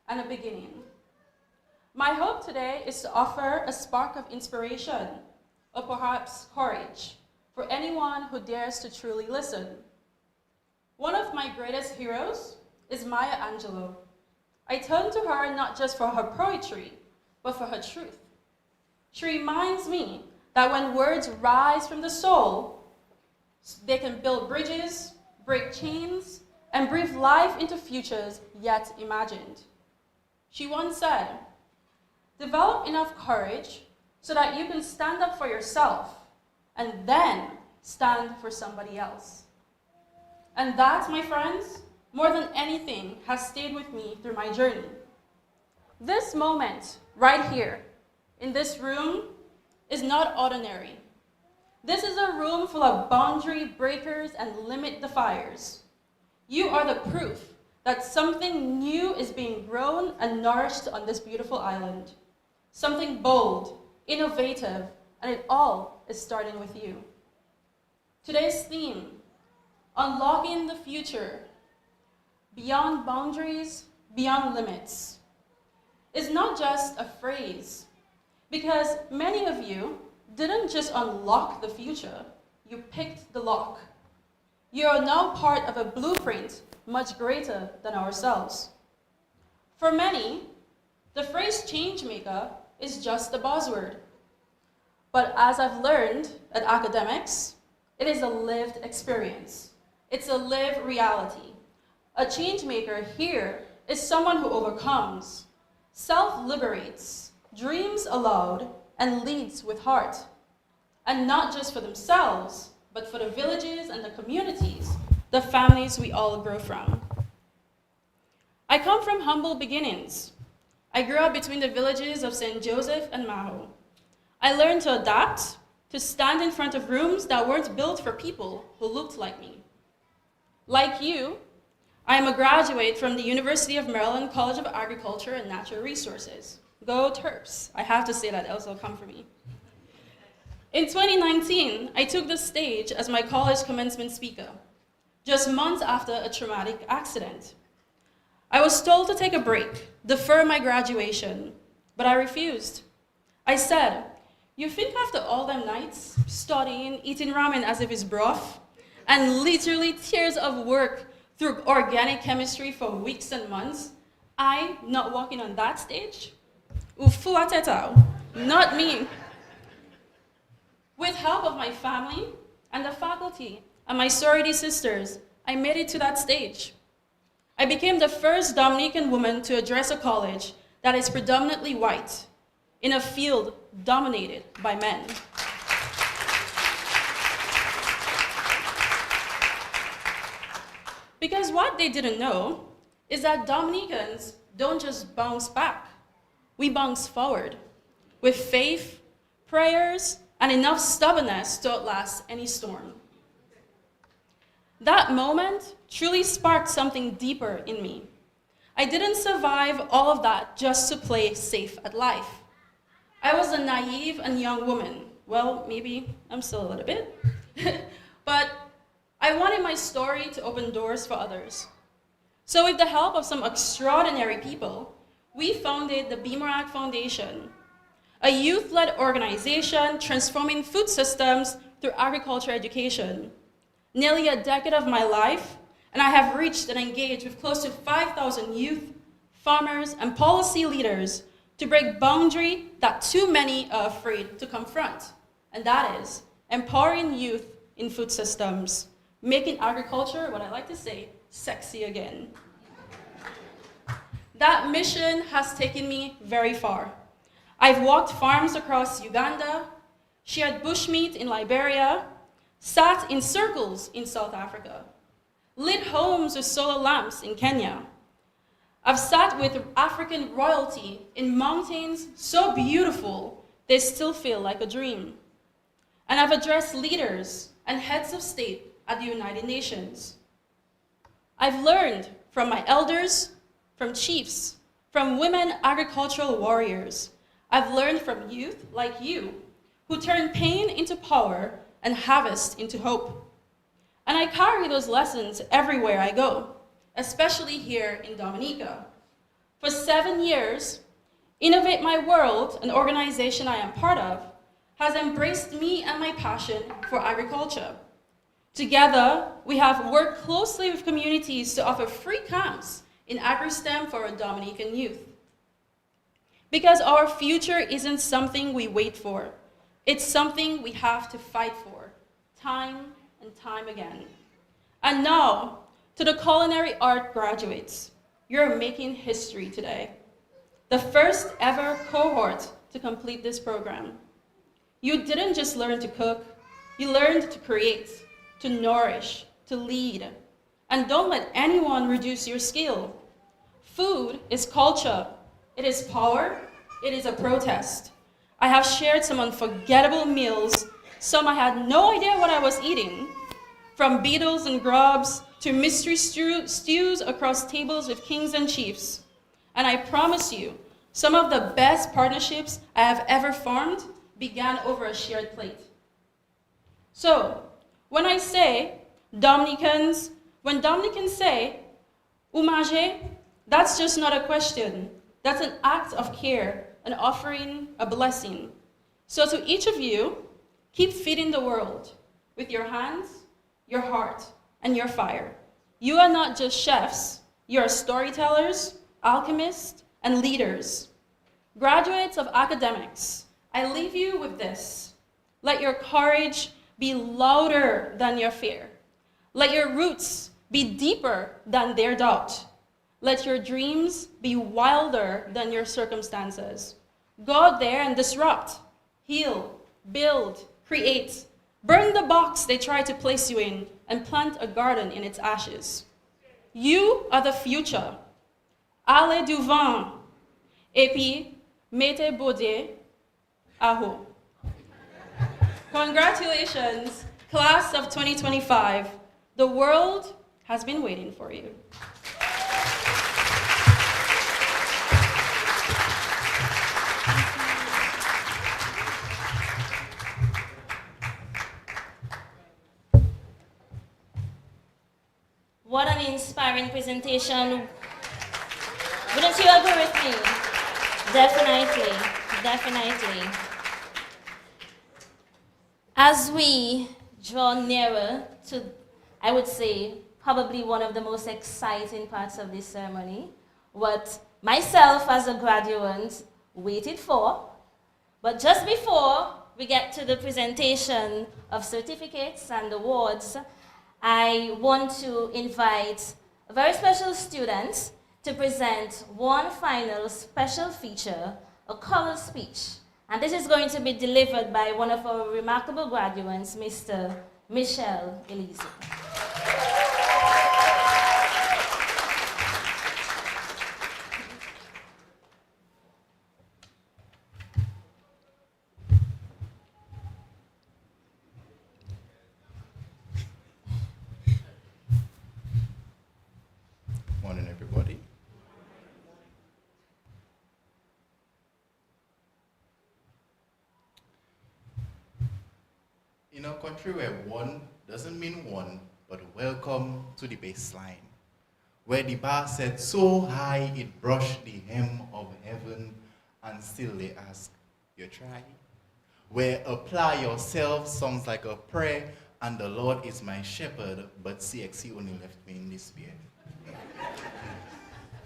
and a beginning. My hope today is to offer a spark of inspiration, or perhaps courage, for anyone who dares to truly listen. One of my greatest heroes is Maya Angelou. I turn to her not just for her poetry, but for her truth. She reminds me that when words rise from the soul, they can build bridges, break chains, and breathe life into futures yet imagined. She once said, "Develop enough courage so that you can stand up for yourself and then stand for somebody else." And that, my friends, more than anything, has stayed with me through my journey. This moment, right here, in this room, is not ordinary. This is a room full of boundary breakers and limit defiers. You are the proof that something new is being grown and nourished on this beautiful island. Something bold, innovative, and it all is starting with you. Today's theme, unlocking the future, beyond boundaries, beyond limits, is not just a phrase, because many of you didn't just unlock the future, you picked the lock. You are now part of a blueprint much greater than ourselves. For many, the phrase changemaker is just a buzzword. But as I've learned at Academix, it is a lived experience. It's a lived reality. A changemaker here is someone who overcomes, self-liberates, dreams aloud, and leads with heart. And not just for themselves, but for the villages and the communities, the families we all grow from. I come from humble beginnings. I grew up between the villages of St. Joseph and Maho. I learned to adapt, to stand in front of rooms that weren't built for people who looked like me. Like you, I am a graduate from the University of Maryland College of Agriculture and Natural Resources. Go Terps. I have to say that, else they'll come for me. In 2019, I took the stage as my college commencement speaker, just months after a traumatic accident. I was told to take a break, defer my graduation, but I refused. I said, "You think after all them nights, studying, eating ramen as if it's broth, and literally tears of work through organic chemistry for weeks and months, I not walking on that stage? Ufu atetao, not me." With help of my family and the faculty and my sorority sisters, I made it to that stage. I became the first Dominican woman to address a college that is predominantly white in a field dominated by men. Because what they didn't know is that Dominicans don't just bounce back, we bounce forward with faith, prayers, and enough stubbornness to outlast any storm. That moment truly sparked something deeper in me. I didn't survive all of that just to play safe at life. I was a naive and young woman. Well, maybe I'm still a little bit. But I wanted my story to open doors for others. So with the help of some extraordinary people, we founded the Beamerac Foundation, a youth-led organization transforming food systems through agriculture education. Nearly a decade of my life, and I have reached and engaged with close to 5,000 youth, farmers, and policy leaders to break boundary that too many are afraid to confront, and that is empowering youth in food systems, making agriculture, what I like to say, sexy again. That mission has taken me very far. I've walked farms across Uganda, shared bushmeat in Liberia, sat in circles in South Africa, lit homes with solar lamps in Kenya. I've sat with African royalty in mountains so beautiful they still feel like a dream. And I've addressed leaders and heads of state at the United Nations. I've learned from my elders, from chiefs, from women agricultural warriors. I've learned from youth like you, who turn pain into power and harvest into hope. And I carry those lessons everywhere I go, especially here in Dominica. For 7 years, Innovate My World, an organization I am part of, has embraced me and my passion for agriculture. Together, we have worked closely with communities to offer free camps in AgriSTEM for our Dominican youth. Because our future isn't something we wait for, it's something we have to fight for, time and time again. And now, to the culinary art graduates, you're making history today. The first ever cohort to complete this program. You didn't just learn to cook, you learned to create, to nourish, to lead. And don't let anyone reduce your skill. Food is culture, it is power, it is a protest. I have shared some unforgettable meals, some I had no idea what I was eating, from beetles and grubs to mystery stews across tables with kings and chiefs. And I promise you, some of the best partnerships I have ever formed began over a shared plate. So, when Dominicans say, "Umage," that's just not a question. That's an act of care, an offering, a blessing. So to each of you, keep feeding the world with your hands, your heart, and your fire. You are not just chefs, you are storytellers, alchemists, and leaders. Graduates of Academix, I leave you with this. Let your courage be louder than your fear. Let your roots be deeper than their doubt. Let your dreams be wilder than your circumstances. Go out there and disrupt, heal, build, create. Burn the box they try to place you in and plant a garden in its ashes. You are the future. Allez du vent. Et puis, mettez baudet à haut. Congratulations, class of 2025. The world has been waiting for you. What an inspiring presentation. Wouldn't you agree with me? Definitely, definitely. As we draw nearer to, I would say, probably one of the most exciting parts of this ceremony, what myself as a graduate waited for, but just before we get to the presentation of certificates and awards, I want to invite a very special student to present one final special feature, a choral speech. And this is going to be delivered by one of our remarkable graduates, Mr. Michel Elise. Morning, everybody. In a country where one doesn't mean one, but welcome to the baseline, where the bar set so high it brushed the hem of heaven, and still they ask, you try? Where apply yourself sounds like a prayer, and the Lord is my shepherd, but CXC only left me in despair.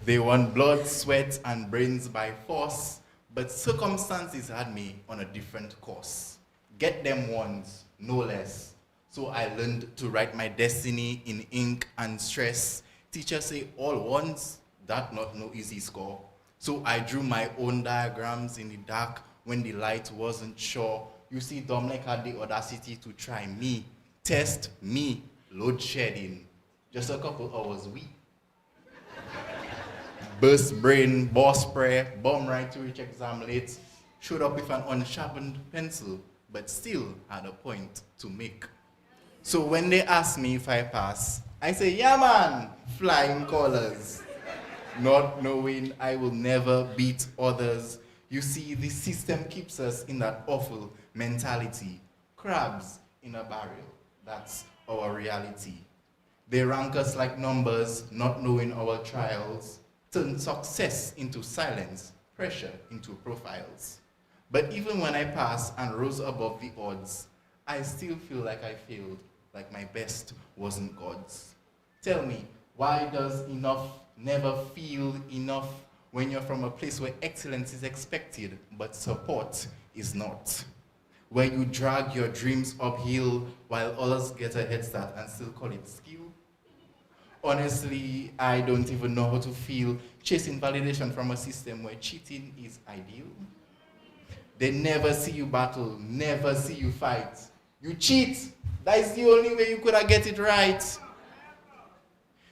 They want blood, sweat, and brains by force, but circumstances had me on a different course. Get them ones, no less. So I learned to write my destiny in ink and stress. Teachers say all ones, that not no easy score. So I drew my own diagrams in the dark when the light wasn't sure. You see, Dominic had the audacity to try me, test me, load shedding. Just a couple hours weak. Burst brain, boss prayer, bomb right to reach exam late. Showed up with an unsharpened pencil, but still had a point to make. So when they ask me if I pass, I say, yeah man, flying colors. Not knowing I will never beat others. You see, the system keeps us in that awful mentality. Crabs in a barrel, that's our reality. They rank us like numbers, not knowing our trials. Turn success into silence, pressure into profiles. But even when I passed and rose above the odds, I still feel like I failed, like my best wasn't God's. Tell me, why does enough never feel enough when you're from a place where excellence is expected, but support is not? Where you drag your dreams uphill while others get a head start and still call it skill? Honestly, I don't even know how to feel chasing validation from a system where cheating is ideal. They never see you battle, never see you fight. You cheat. That is the only way you could have get it right.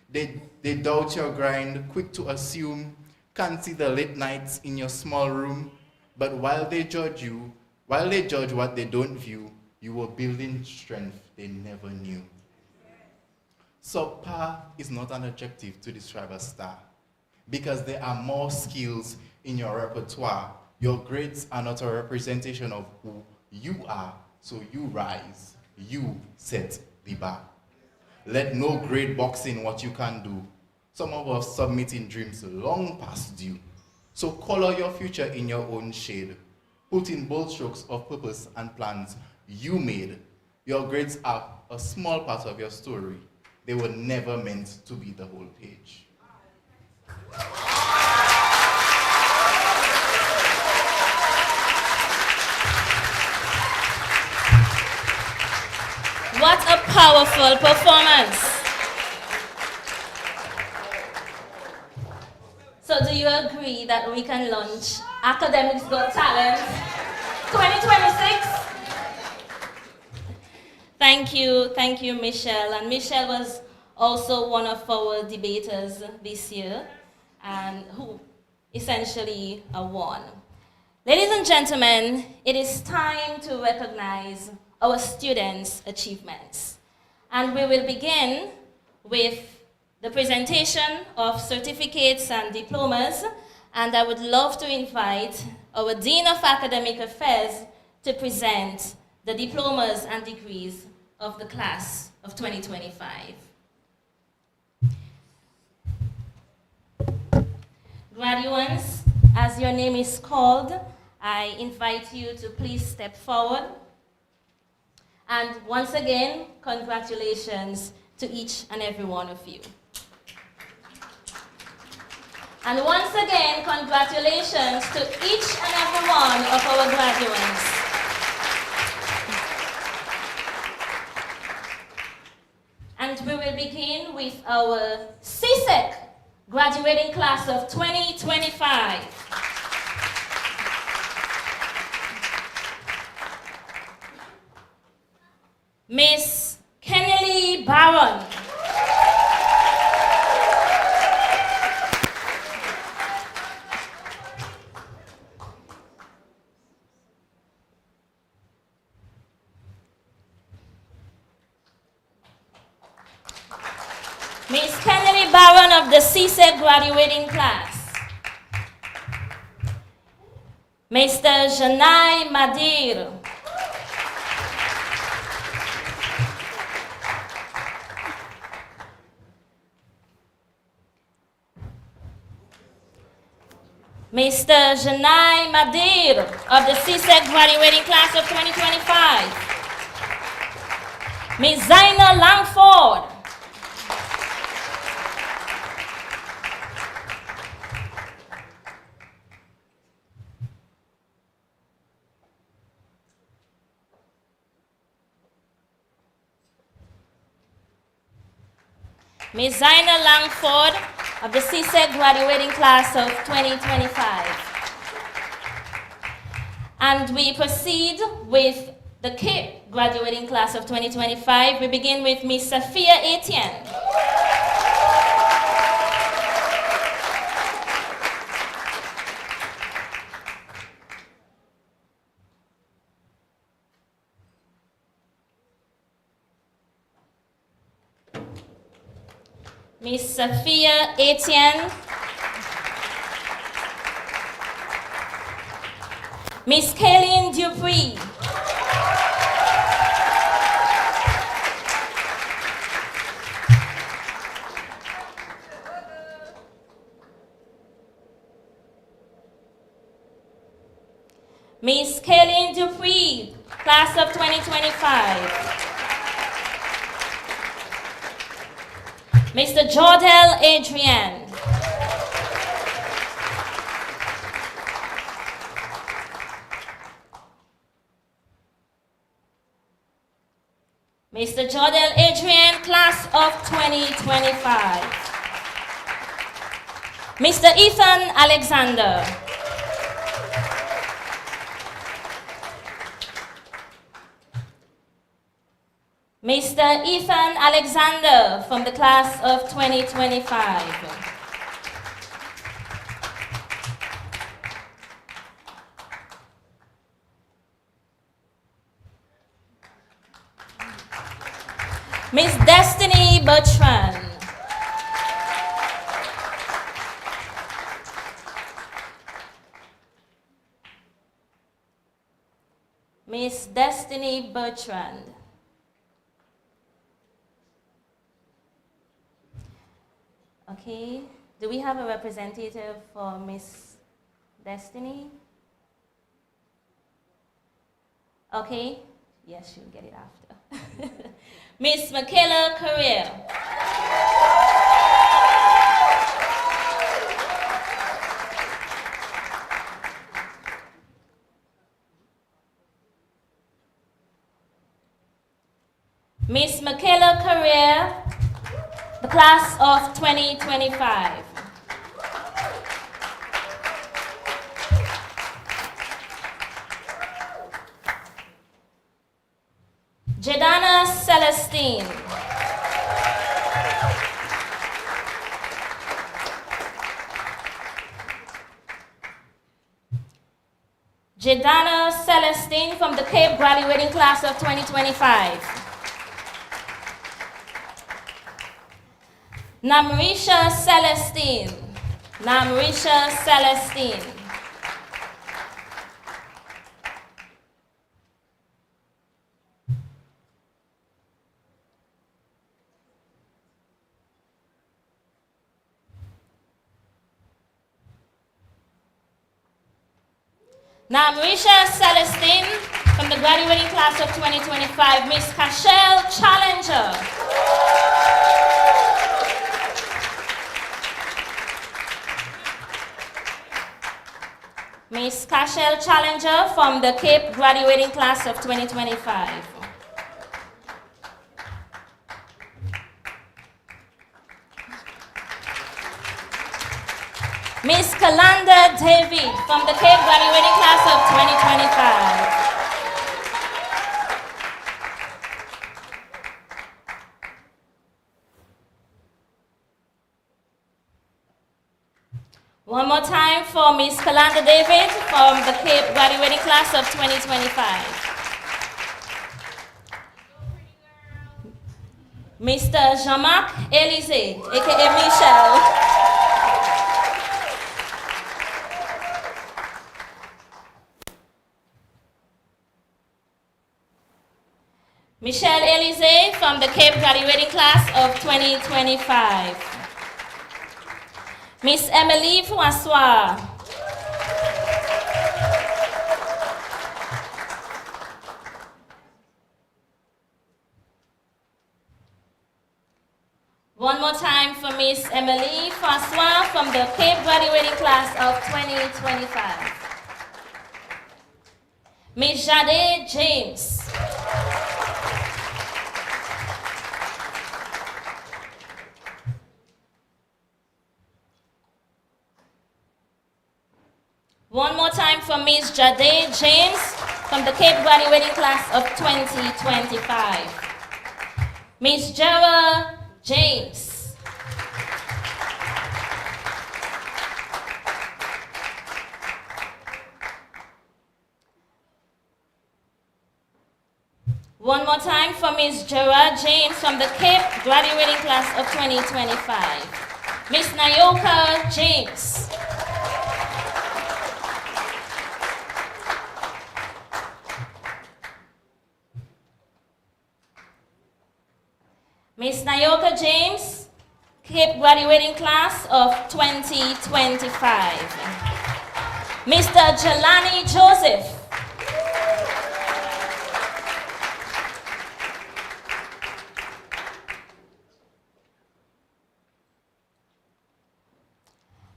They doubt your grind, quick to assume, can't see the late nights in your small room. But while they judge you, while they judge what they don't view, you were building strength they never knew. Subpar is not an adjective to describe a star, because there are more skills in your repertoire. Your grades are not a representation of who you are, so you rise, you set the bar. Let no grade box in what you can do. Some of us submitting dreams long past due. So color your future in your own shade. Put in bold strokes of purpose and plans you made. Your grades are a small part of your story. They were never meant to be the whole page. What a powerful performance. So do you agree that we can launch Academix Got Talent 2026? Thank you, Michelle. And Michelle was also one of our debaters this year, and who essentially won. Ladies and gentlemen, it is time to recognize our students' achievements. And we will begin with the presentation of certificates and diplomas, and I would love to invite our Dean of Academic Affairs to present the diplomas and degrees of the class of 2025. Graduates, as your name is called, I invite you to please step forward. And once again, congratulations to each and every one of you. And once again, congratulations to each and every one of our graduates. And we will begin with our CSEC graduating class of 2025. Miss Kennelly Barron. Miss Kennelly Barron of the CSEC graduating class. Mr. Janai Madir. Mr. Janai Madir of the CSEC graduating class of 2025. Ms. Zaina Langford. Ms. Zaina Langford of the CSEC graduating class of 2025. And we proceed with the CAPE graduating class of 2025. We begin with Ms. Sophia Etienne. Ms. Sophia Etienne. Ms. Kaylin Dupree. Ms. Kaylin Dupree, class of 2025. Mr. Jordel Adrian. Mr. Jordel Adrian, class of 2025. Mr. Ethan Alexander. Mr. Ethan Alexander from the class of 2025. Miss Destiny Bertrand. Miss Destiny Bertrand. Okay, do we have a representative for Miss Destiny? Okay, yes, she'll get it after. Miss Michaela Career. Miss Michaela Career, the class of 2025. Jedana Celestine. Jedana Celestine from the Cape graduating class of 2025. Namrisha Celestine. Namrisha Celestine. Namrisha Celestine from the graduating class of 2025, Miss Cashel Challenger. Miss Cashel Challenger from the Cape graduating class of 2025. Miss Kalanda David from the Cape graduating class of 2025. One more time for Miss Kalanda David from the Cape graduating class of 2025. Mr. Jean-Marc Élysée, aka Michel. Michel Élysée from the Cape graduating class of 2025. Miss Emily Francois. One more time for Miss Emily Francois from the Cape graduating class of 2025. Miss Jade James. One more time for Miss Jade James from the Cape graduating class of 2025. Miss Jara James. One more time for Miss Jara James from the Cape graduating class of 2025. Miss Nayoka James. Miss Nayoka James, Cape graduating class of 2025. Mr. Jelani Joseph.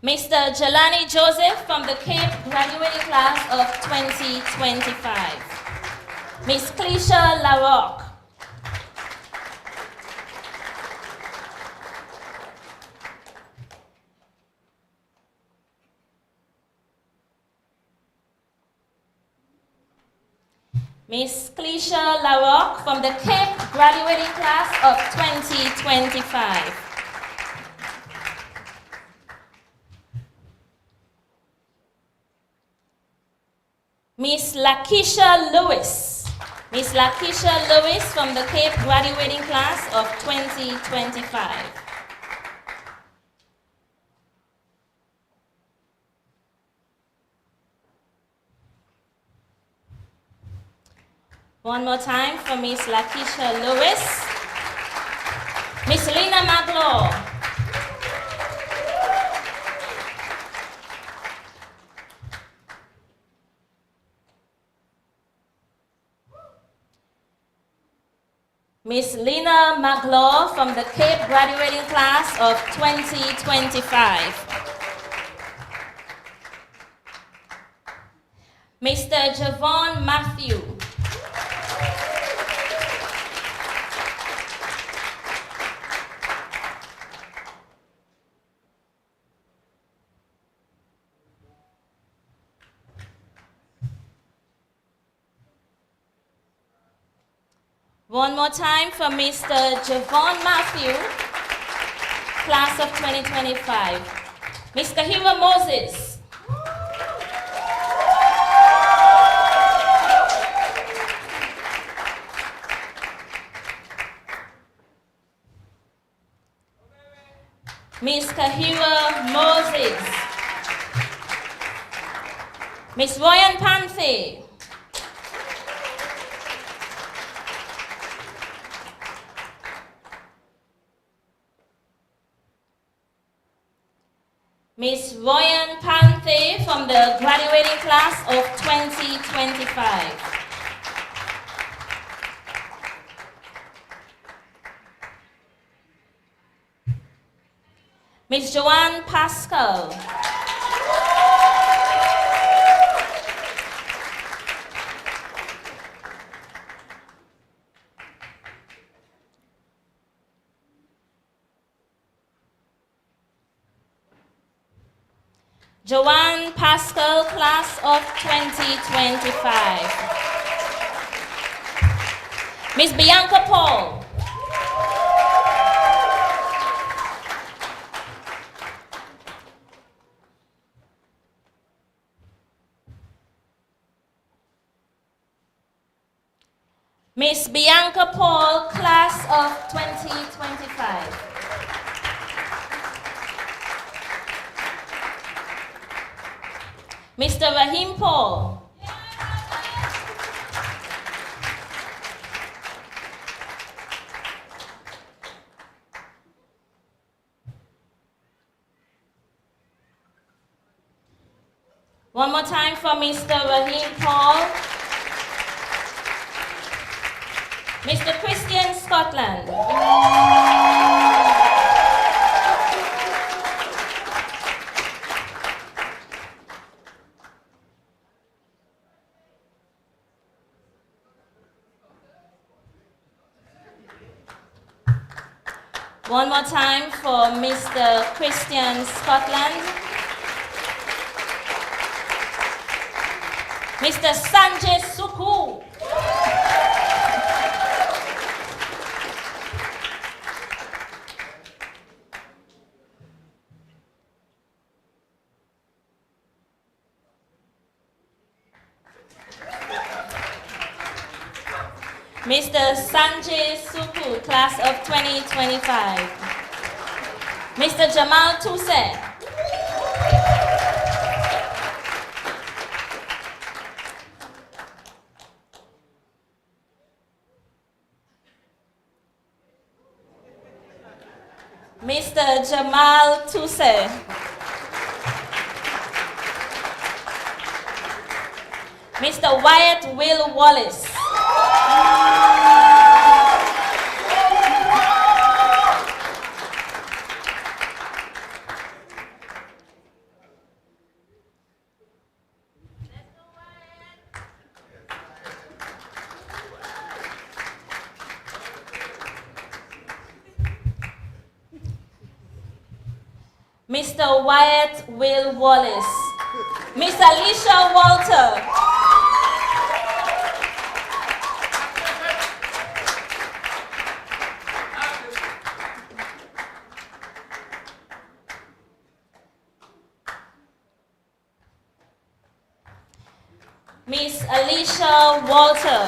Mr. Jelani Joseph from the Cape graduating class of 2025. Miss Cleisha LaRocque. Miss Cleisha LaRocque from the Cape graduating class of 2025. Miss Lakeisha Lewis. Miss Lakeisha Lewis from the Cape graduating class of 2025. One more time for Miss Lakeisha Lewis. Miss Lena Maglaw. Miss Lena Maglaw from the Cape graduating class of 2025. Mr. Javon Matthew. One more time for Mr. Javon Matthew, class of 2025. Ms. Kahira Moses. Ms. Kahira Moses. Ms. Ryan Panthe. Ms. Ryan Panthe from the graduating class of 2025. Ms. Joanne Pascal. Joanne Pascal, class of 2025. Miss Bianca Paul. Miss Bianca Paul, class of 2025. Mr. Rahim Paul. One more time for Mr. Rahim Paul. Mr. Christian Scotland. One more time for Mr. Christian Scotland. Mr. Sanjay Suku. Mr. Sanjay Suku, class of 2025. Mr. Jamal Tuse. Mr. Jamal Tuse. Mr. Wyatt Will Wallace. Mr. Wyatt Will Wallace. Miss Alicia Walter. Miss Alicia Walter.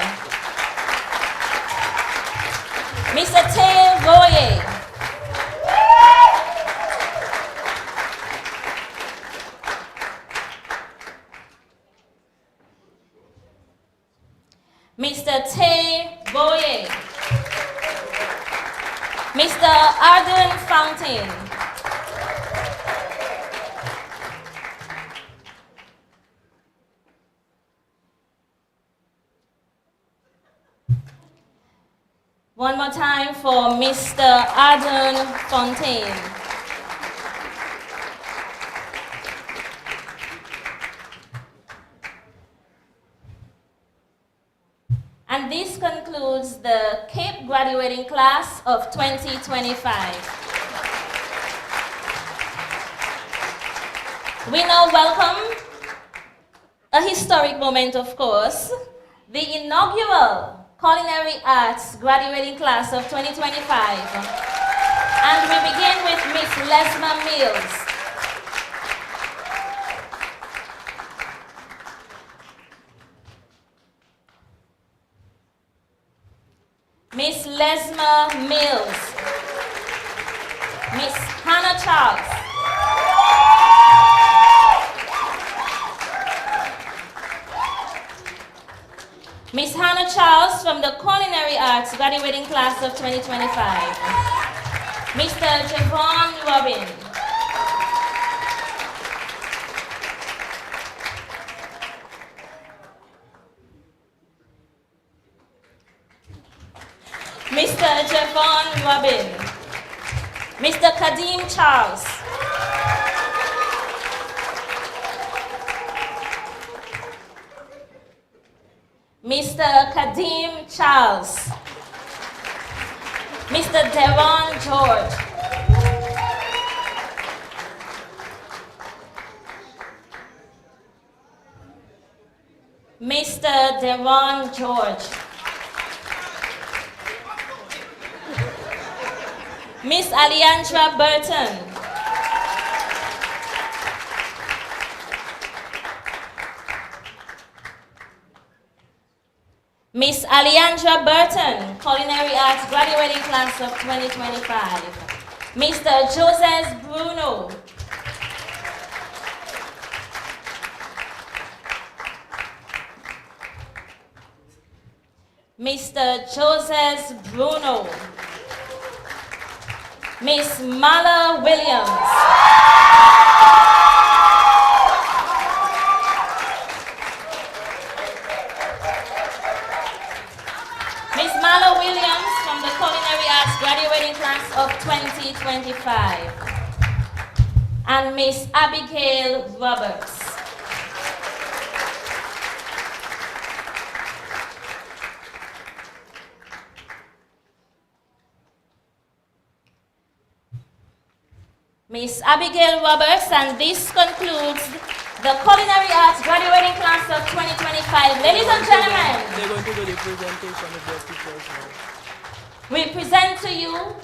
Mr. Tay Roye. Mr. Tay Boye. Mr. Arden Fountain. One more time for Mr. Arden Fontaine. And this concludes the CAPE graduating class of 2025. We now welcome a historic moment, of course, the inaugural Culinary Arts graduating class of 2025. And we begin with Miss Lesma Mills. Miss Lesma Mills. Miss Hannah Charles. Miss Hannah Charles from the Culinary Arts graduating class of 2025. Mr. Javon Robin. Mr. Javon Robin. Mr. Kadeem Charles. Mr. Kadeem Charles. Mr. Devon George. Mr. Deron George. Miss Aliandra Burton. Miss Aliandra Burton, Culinary Arts Graduating Class of 2025. Mr. Joseph Bruno. Mr. Joseph Bruno. Miss Mala Williams. Miss Mala Williams from the Culinary Arts Graduating Class of 2025. And Miss Abigail Roberts. Miss Abigail Roberts, and this concludes the Culinary Arts Graduating Class of 2025. Ladies and gentlemen, They're going to do the presentation of their teachers now. we present to you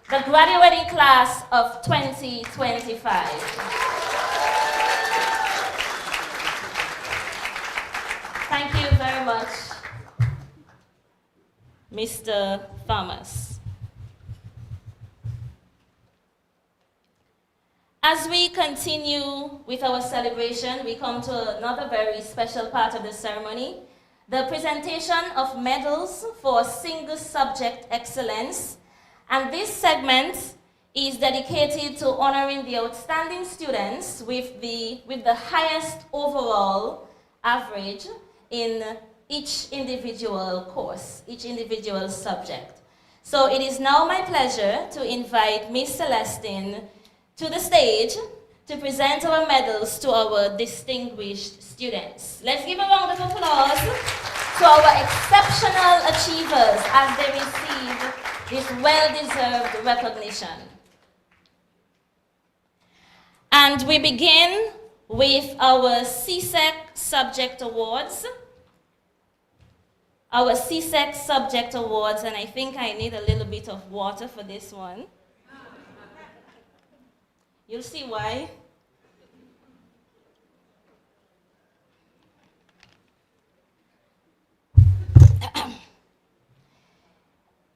the graduating class of 2025. Thank you very much, Mr. Thomas. As we continue with our celebration, we come to another very special part of the ceremony, the presentation of medals for single subject excellence. And this segment is dedicated to honoring the outstanding students with the highest overall average in each individual course, each individual subject. So it is now my pleasure to invite Miss Celestine to the stage to present our medals to our distinguished students. Let's give a round of applause to our exceptional achievers as they receive this well-deserved recognition. And we begin with our CSEC Subject Awards. Our CSEC Subject Awards, and I think I need a little bit of water for this one. You'll see why.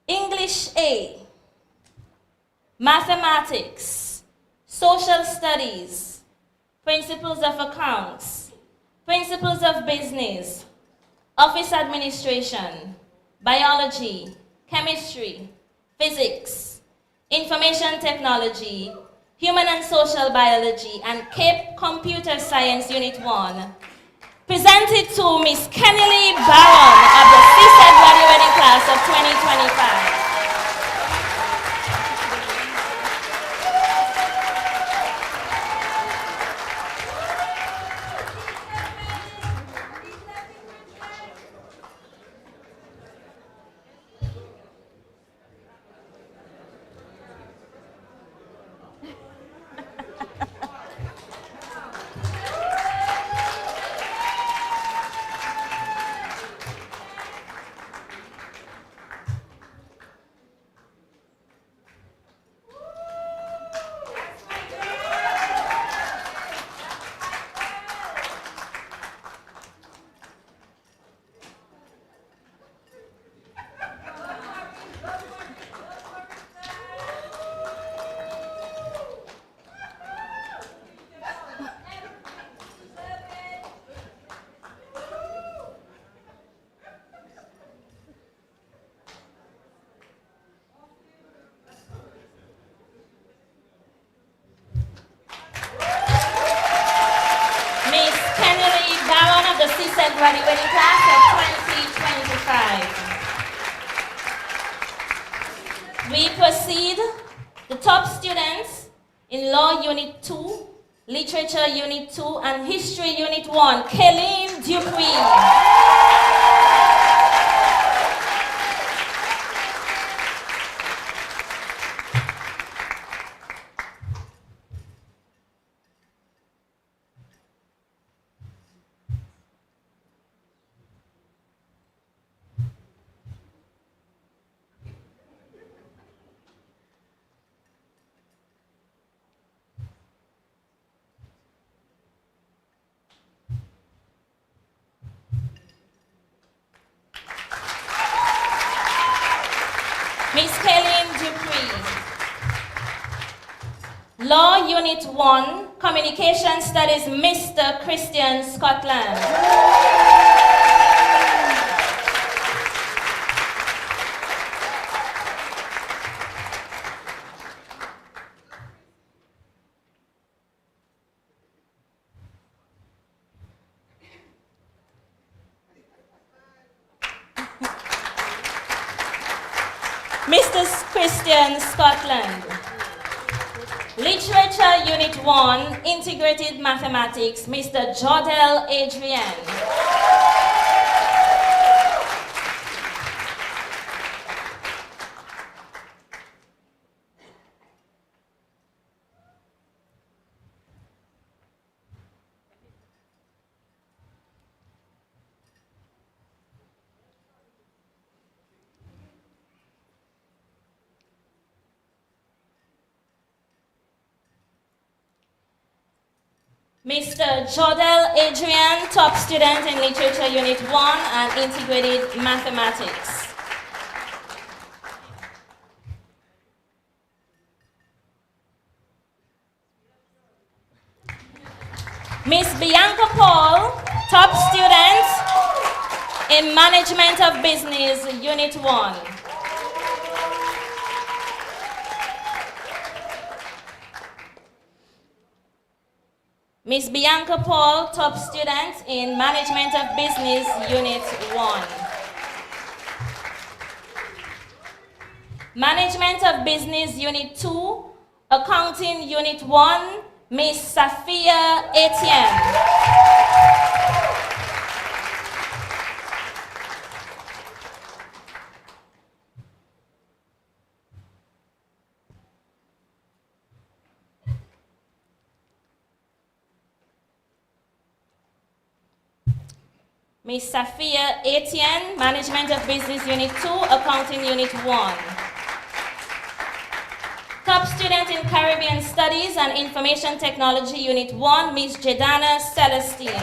English A, Mathematics, Social Studies, Principles of Accounts, Principles of Business, Office Administration, Biology, Chemistry, Physics, Information Technology, Human and Social Biology, and Cape Computer Science Unit 1, presented to Ms. Kennelly Barron of the CSEC graduating class of 2025. Graduating class of 2025. We proceed. The top students in Law Unit 2, Literature Unit 2, and History Unit 1, Kaylin Dupree. Miss Kaylin Dupree. Law Unit 1, Communication Studies, Mr. Christian Scotland. Mr. Christian Scotland. Literature Unit 1, Integrated Mathematics, Mr. Jodel Adrian. Mr. Jodel Adrian, top student in Literature Unit 1 and Integrated Mathematics. Miss Bianca Paul, top student in Management of Business Unit 1. Miss Bianca Paul, top student in Management of Business Unit 1. Management of Business Unit 2, Accounting Unit 1, Miss Safia Etienne. Ms. Safia Etienne, Management of Business Unit 2, Accounting Unit 1. Top student in Caribbean Studies and Information Technology Unit 1, Ms. Jedana Celestine.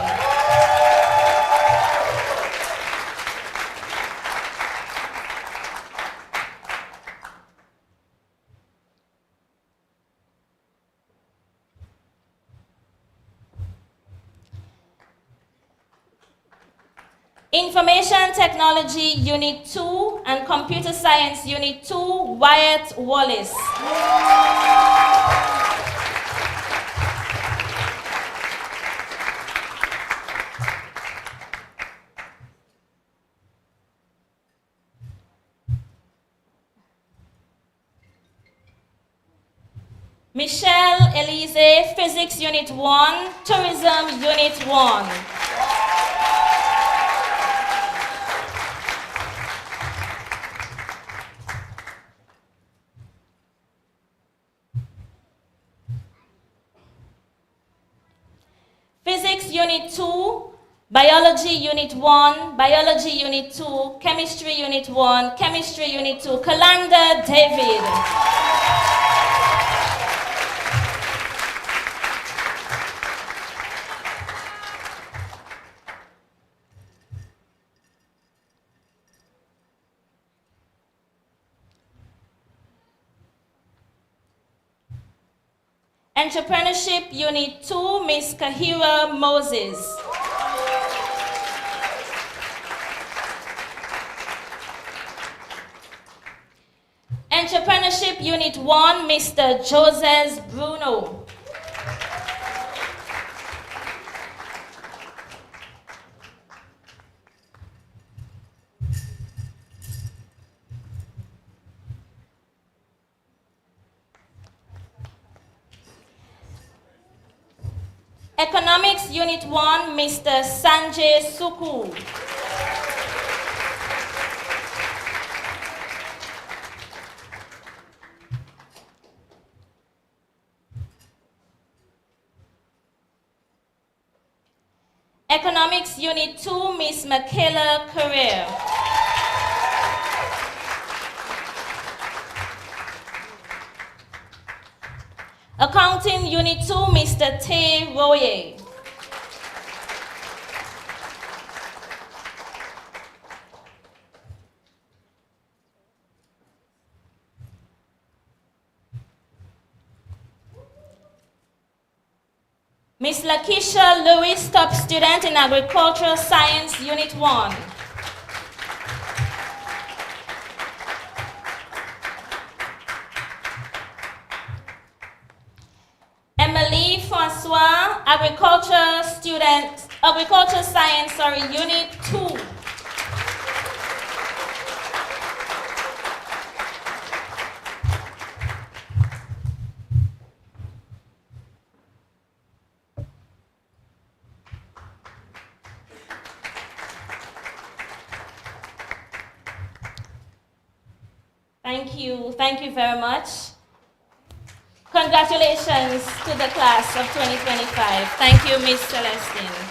Information Technology Unit 2 and Computer Science Unit 2, Wyatt Wallace. Michelle Elise, Physics Unit 1, Tourism Unit 1. Physics Unit 2, Biology Unit 1, Biology Unit 2, Chemistry Unit 1, Chemistry Unit 2, Kalanda David. Entrepreneurship Unit 2, Ms. Kahira Moses. Entrepreneurship Unit 1, Mr. Joseph Bruno. Economics Unit 1, Mr. Sanjay Suku. Economics Unit 2, Ms. Michaela Carrere. Accounting Unit 2, Mr. Tay Roye. Miss Lakeisha Lewis, top student in Agricultural Science, Unit 1. Emily Francois, Agriculture Science, Unit 2. Thank you very much. Congratulations to the class of 2025. Thank you, Ms. Celestine.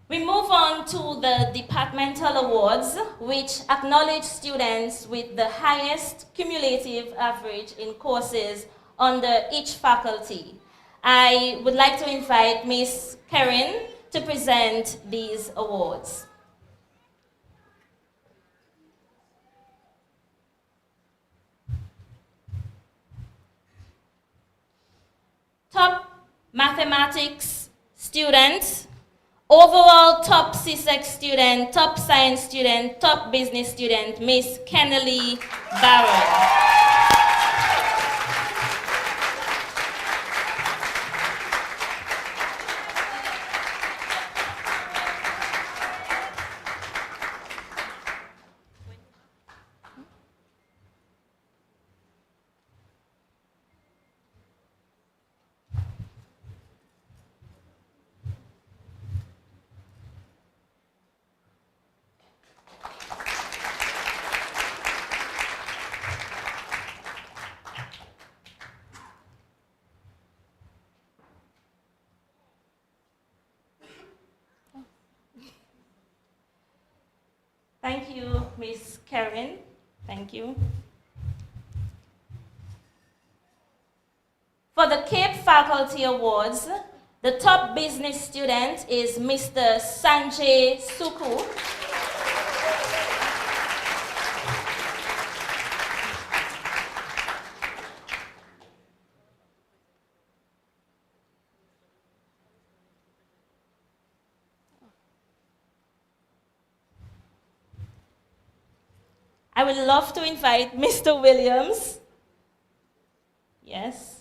We move on to the departmental awards, which acknowledge students with the highest cumulative average in courses under each faculty. I would like to invite Ms. Karen to present these awards. Top mathematics student, overall top CSEC student, top science student, top business student, Miss Kennelly Barron. Thank you, Ms. Karen. Thank you. For the Cape Faculty Awards, the top business student is Mr. Sanjay Suku. I would love to invite Mr. Williams. Yes.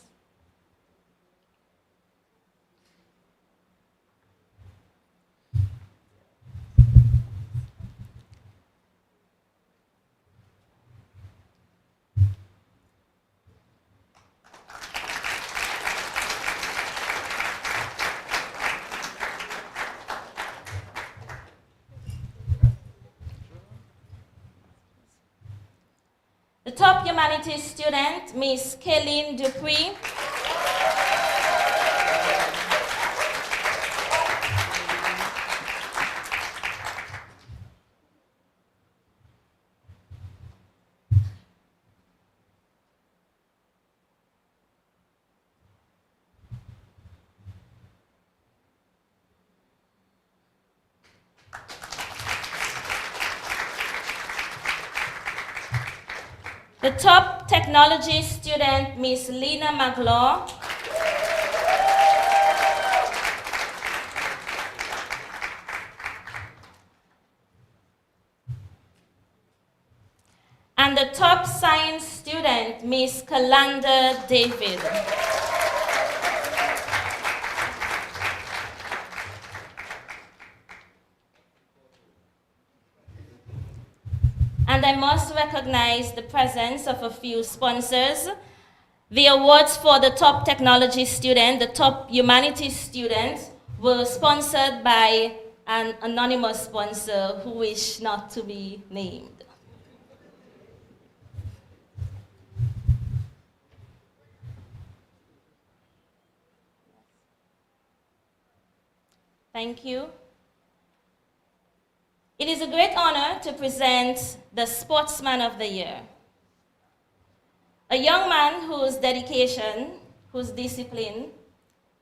The top humanities student, Miss Kayleen Dupree. The top technology student, Miss Lena McLaw. And the top science student, Miss Kalanda David. And I must recognize the presence of a few sponsors. The awards for the top technology student, the top humanities student, were sponsored by an anonymous sponsor who wished not to be named. Thank you. It is a great honor to present the Sportsman of the Year. A young man whose dedication, whose discipline,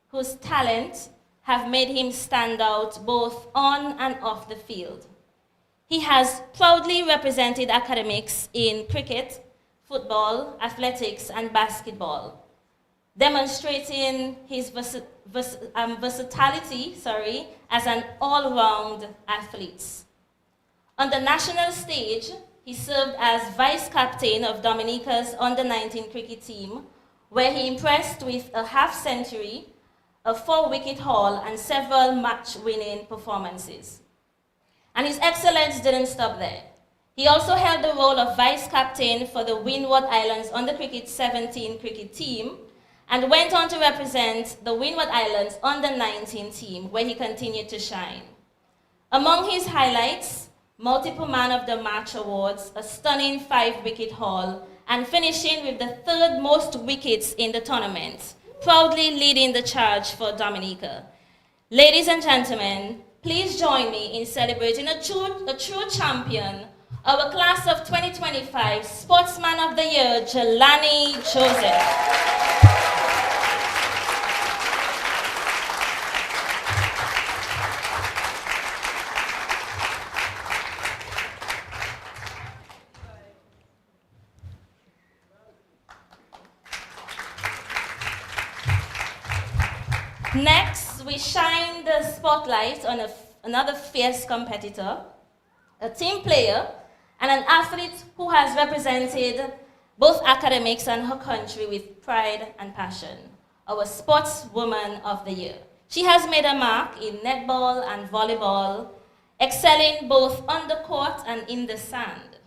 whose talent have made him stand out both on and off the field. He has proudly represented academics in cricket, football, athletics, and basketball, demonstrating his versatility as an all-round athlete. On the national stage, he served as vice captain of Dominica's under-19 cricket team, where he impressed with a half-century, a 4-wicket haul, and several match-winning performances. And his excellence didn't stop there. He also held the role of vice captain for the Windward Islands under-cricket 17 cricket team, and went on to represent the Windward Islands under-19 team, where he continued to shine. Among his highlights, multiple Man of the Match awards, a stunning 5-wicket haul, and finishing with the 3rd most wickets in the tournament, proudly leading the charge for Dominica. Ladies and gentlemen, please join me in celebrating a true champion, our class of 2025 Sportsman of the Year, Jelani Joseph. Next, we shine the spotlight on another fierce competitor, a team player, and an athlete who has represented both academics and her country with pride and passion, our Sportswoman of the Year. She has made a mark in netball and volleyball, excelling both on the court and in the sand.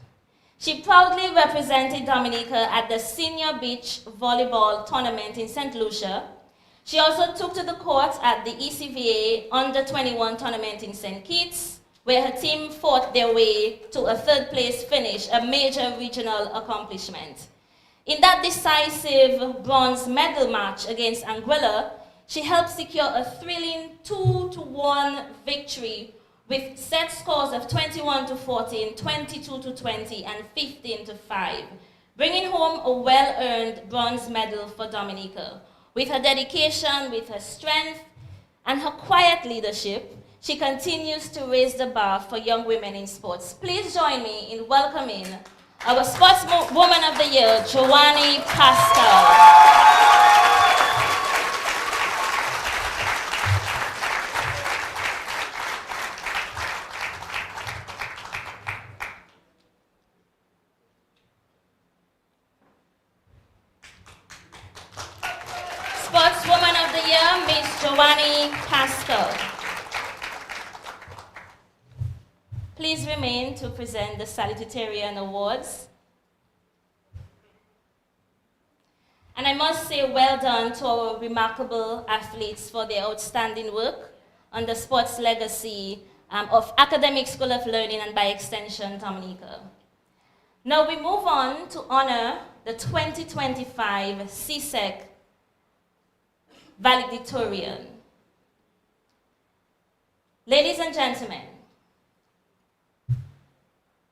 She proudly represented Dominica at the Senior Beach Volleyball Tournament in St. Lucia. She also took to the court at the ECVA Under-21 tournament in St. Kitts, where her team fought their way to a 3rd place finish, a major regional accomplishment. In that decisive bronze medal match against Anguilla, she helped secure a thrilling 2-1 victory with set scores of 21-14, 22-20, and 15-5, bringing home a well-earned bronze medal for Dominica. With her dedication, with her strength, and her quiet leadership, she continues to raise the bar for young women in sports. Please join me in welcoming our Sportswoman of the Year, Joanie Pascal. Sportswoman of the Year, Miss Joanie Pascal. Please remain to present the Salutatorian Awards. And I must say well done to our remarkable athletes for their outstanding work on the sports legacy of Academix School of Learning and by extension, Dominica. Now we move on to honor the 2025 CSEC Valedictorian. Ladies and gentlemen,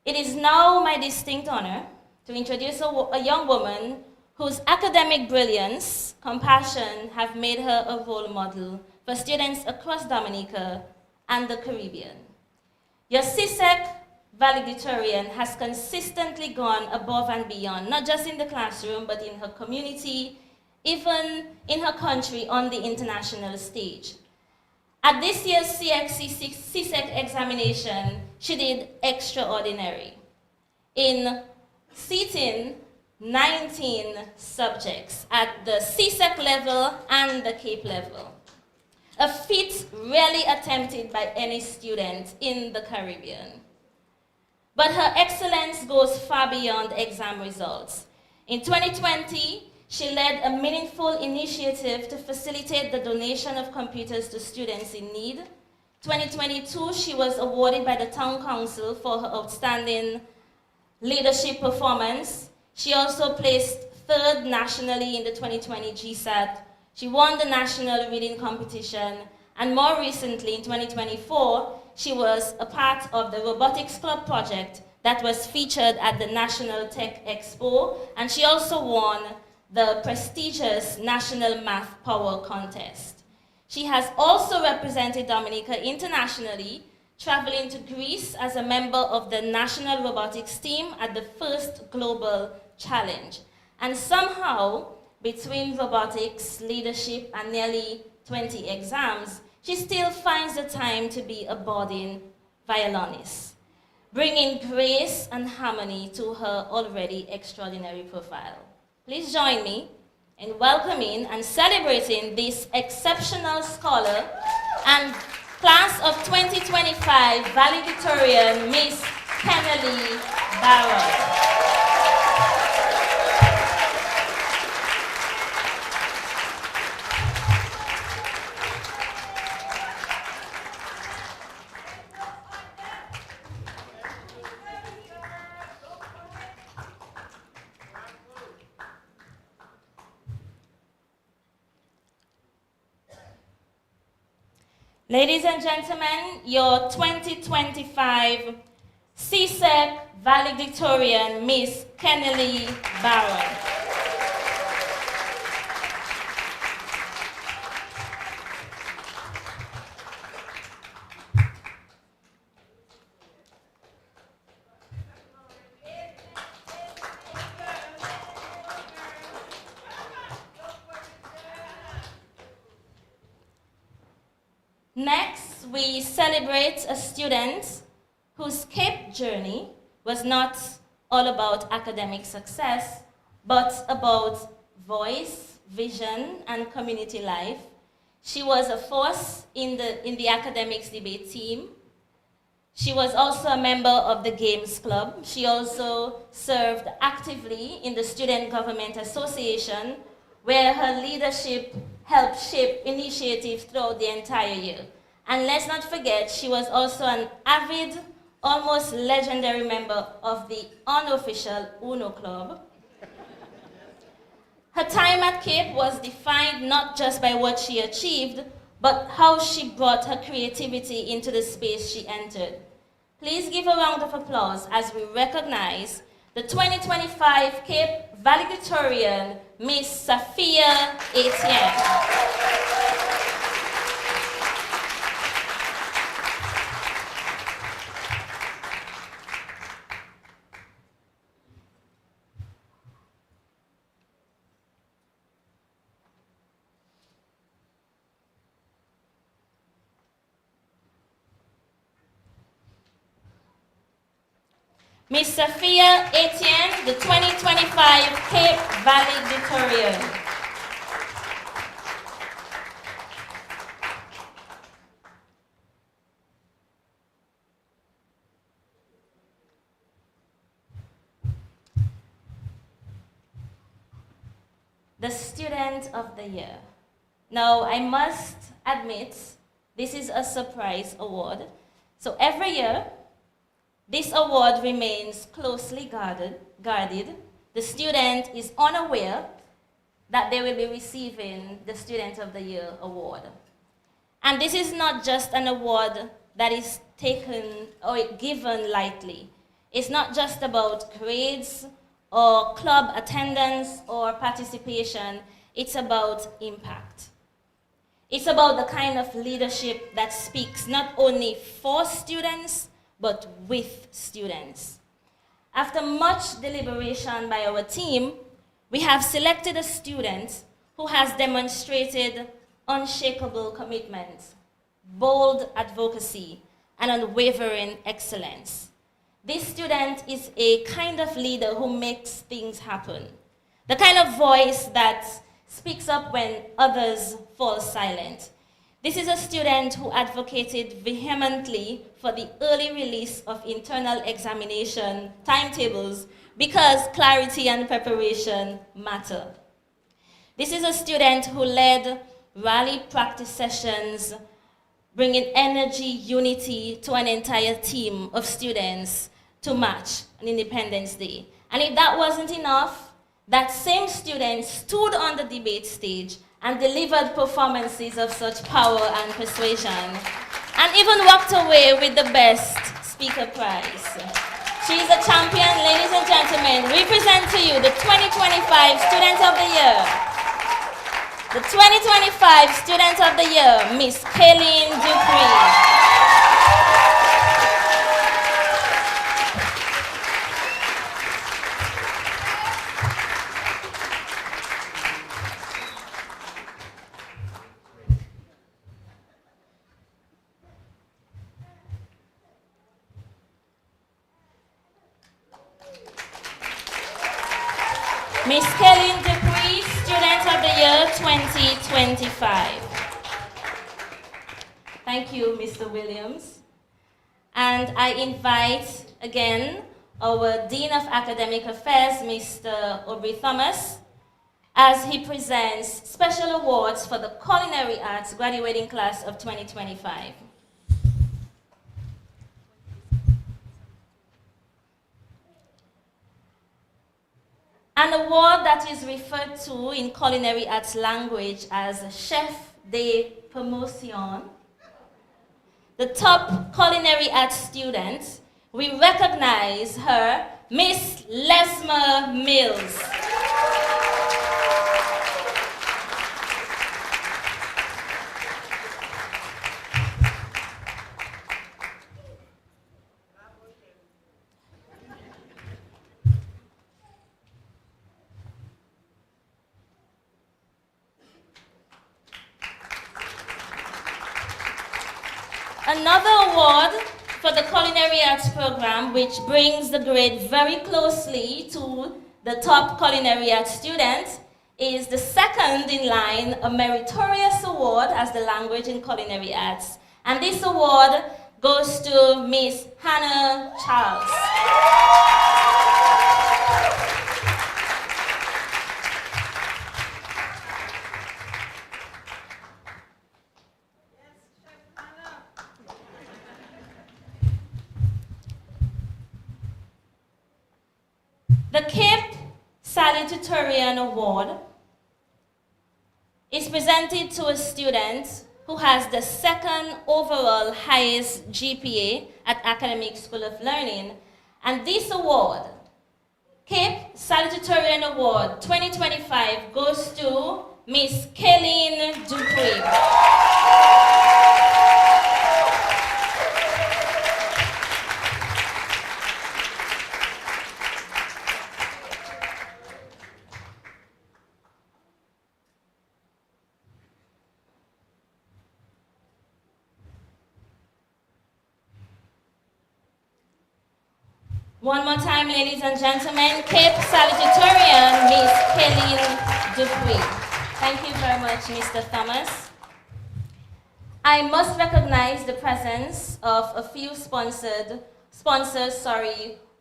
it is now my distinct honor to introduce a young woman whose academic brilliance, compassion have made her a role model for students across Dominica and the Caribbean. Your CSEC Valedictorian has consistently gone above and beyond, not just in the classroom, but in her community, even in her country on the international stage. At this year's CSEC examination, she did extraordinary in seating 19 subjects at the CSEC level and the CAPE level, a feat rarely attempted by any student in the Caribbean. But her excellence goes far beyond exam results. In 2020, she led a meaningful initiative to facilitate the donation of computers to students in need. 2022, she was awarded by the Town Council for her outstanding leadership performance. She also placed 3rd nationally in the 2020 GSAT. She won the national reading competition, and more recently, in 2024, she was a part of the Robotics Club project that was featured at the National Tech Expo, and she also won the prestigious National Math Power Contest. She has also represented Dominica internationally, traveling to Greece as a member of the National Robotics team at the first Global challenge. And somehow, between robotics, leadership, and nearly 20 exams, she still finds the time to be a budding violinist, bringing grace and harmony to her already extraordinary profile. Please join me in welcoming and celebrating this exceptional scholar and class of 2025 valedictorian, Miss Kennedy Barrow. Ladies and gentlemen, your 2025 CSEC valedictorian, Miss Kennedy Barrow. Next, we celebrate a student whose CAPE journey was not all about academic success, but about voice, vision, and community life. She was a force in the academics debate team. She was also a member of the Games Club. She also served actively in the Student Government Association, where her leadership helped shape initiatives throughout the entire year. And let's not forget, she was also an avid, almost legendary member of the unofficial UNO Club. Her time at CAPE was defined not just by what she achieved, but how she brought her creativity into the space she entered. Please give a round of applause as we recognize the 2025 CAPE valedictorian, Miss Sophia Etienne. Miss Sophia Etienne, the 2025 CAPE valedictorian. The Student of the Year. Now, I must admit, this is a surprise award. So every year, this award remains closely guarded. The student is unaware that they will be receiving the Student of the Year award. And this is not just an award that is taken or given lightly. It's not just about grades or club attendance or participation. It's about impact. It's about the kind of leadership that speaks not only for students, but with students. After much deliberation by our team, we have selected a student who has demonstrated unshakable commitment, bold advocacy, and unwavering excellence. This student is a kind of leader who makes things happen, the kind of voice that speaks up when others fall silent. This is a student who advocated vehemently for the early release of internal examination timetables because clarity and preparation matter. This is a student who led rally practice sessions, bringing energy, unity to an entire team of students to march on Independence Day. And if that wasn't enough, that same student stood on the debate stage and delivered performances of such power and persuasion, and even walked away with the best speaker prize. She is a champion, ladies and gentlemen. We present to you the 2025 Student of the Year. The 2025 Student of the Year, Miss Kayleen Dupree. Miss Kaylin Dupree, Student of the Year 2025. Thank you, Mr. Williams. And I invite again our Dean of Academic Affairs, Mr. Aubrey Thomas, as he presents special awards for the Culinary Arts graduating class of 2025. An award that is referred to in culinary arts language as Chef de Promotion. The top culinary arts student, we recognize her, Miss Lesmer Mills. Another award for the Culinary Arts program, which brings the grade very closely to the top culinary arts student, is the second in line, a meritorious award as the language in culinary arts. And this award goes to Miss Hannah Charles. The Cape Valedictorian Award is presented to a student who has the second overall highest GPA at Academix School of Learning. And this award, Cape Valedictorian Award 2025, goes to Miss Kaylin Dupree. One more time, ladies and gentlemen, Cape Valedictorian, Miss Kaylin Dupree. Thank you very much, Mr. Thomas. I must recognize the presence of a few sponsors,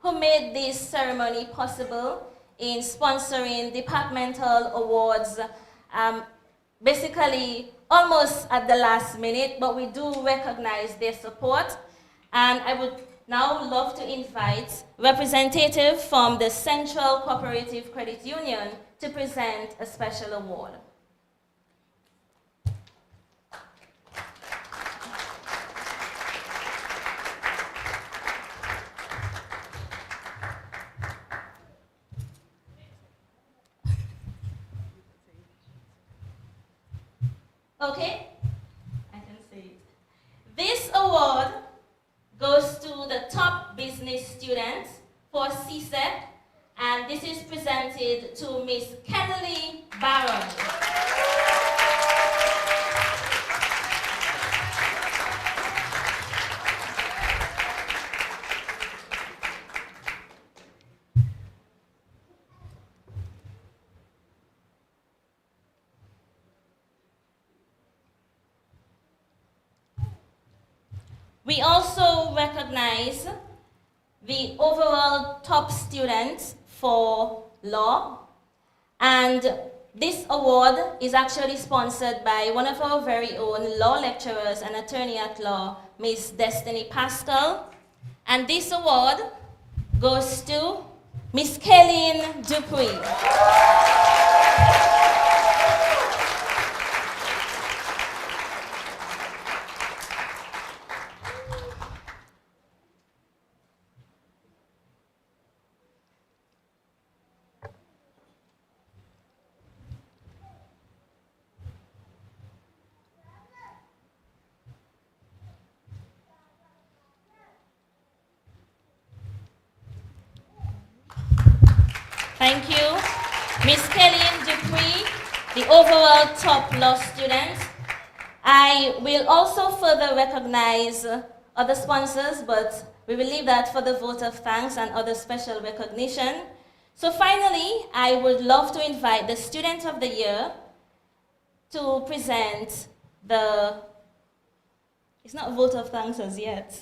who made this ceremony possible in sponsoring departmental awards, basically almost at the last minute, but we do recognize their support. And I would now love to invite representative from the Central Cooperative Credit Union to present a special award. Okay, I can see it. This award goes to the top business student for CSEC, and this is presented to Miss Kennedy Barron. We also recognize the overall top student for law, and this award is actually sponsored by one of our very own law lecturers and attorney at law, Miss Destiny Pascal, and this award goes to Miss Kaylin Dupree. Thank you. Miss Kaylin Dupree, the overall top law student. I will also further recognize other sponsors, but we will leave that for the vote of thanks and other special recognition. So finally, I would love to invite the Student of the Year to present the, it's not a vote of thanks as yet.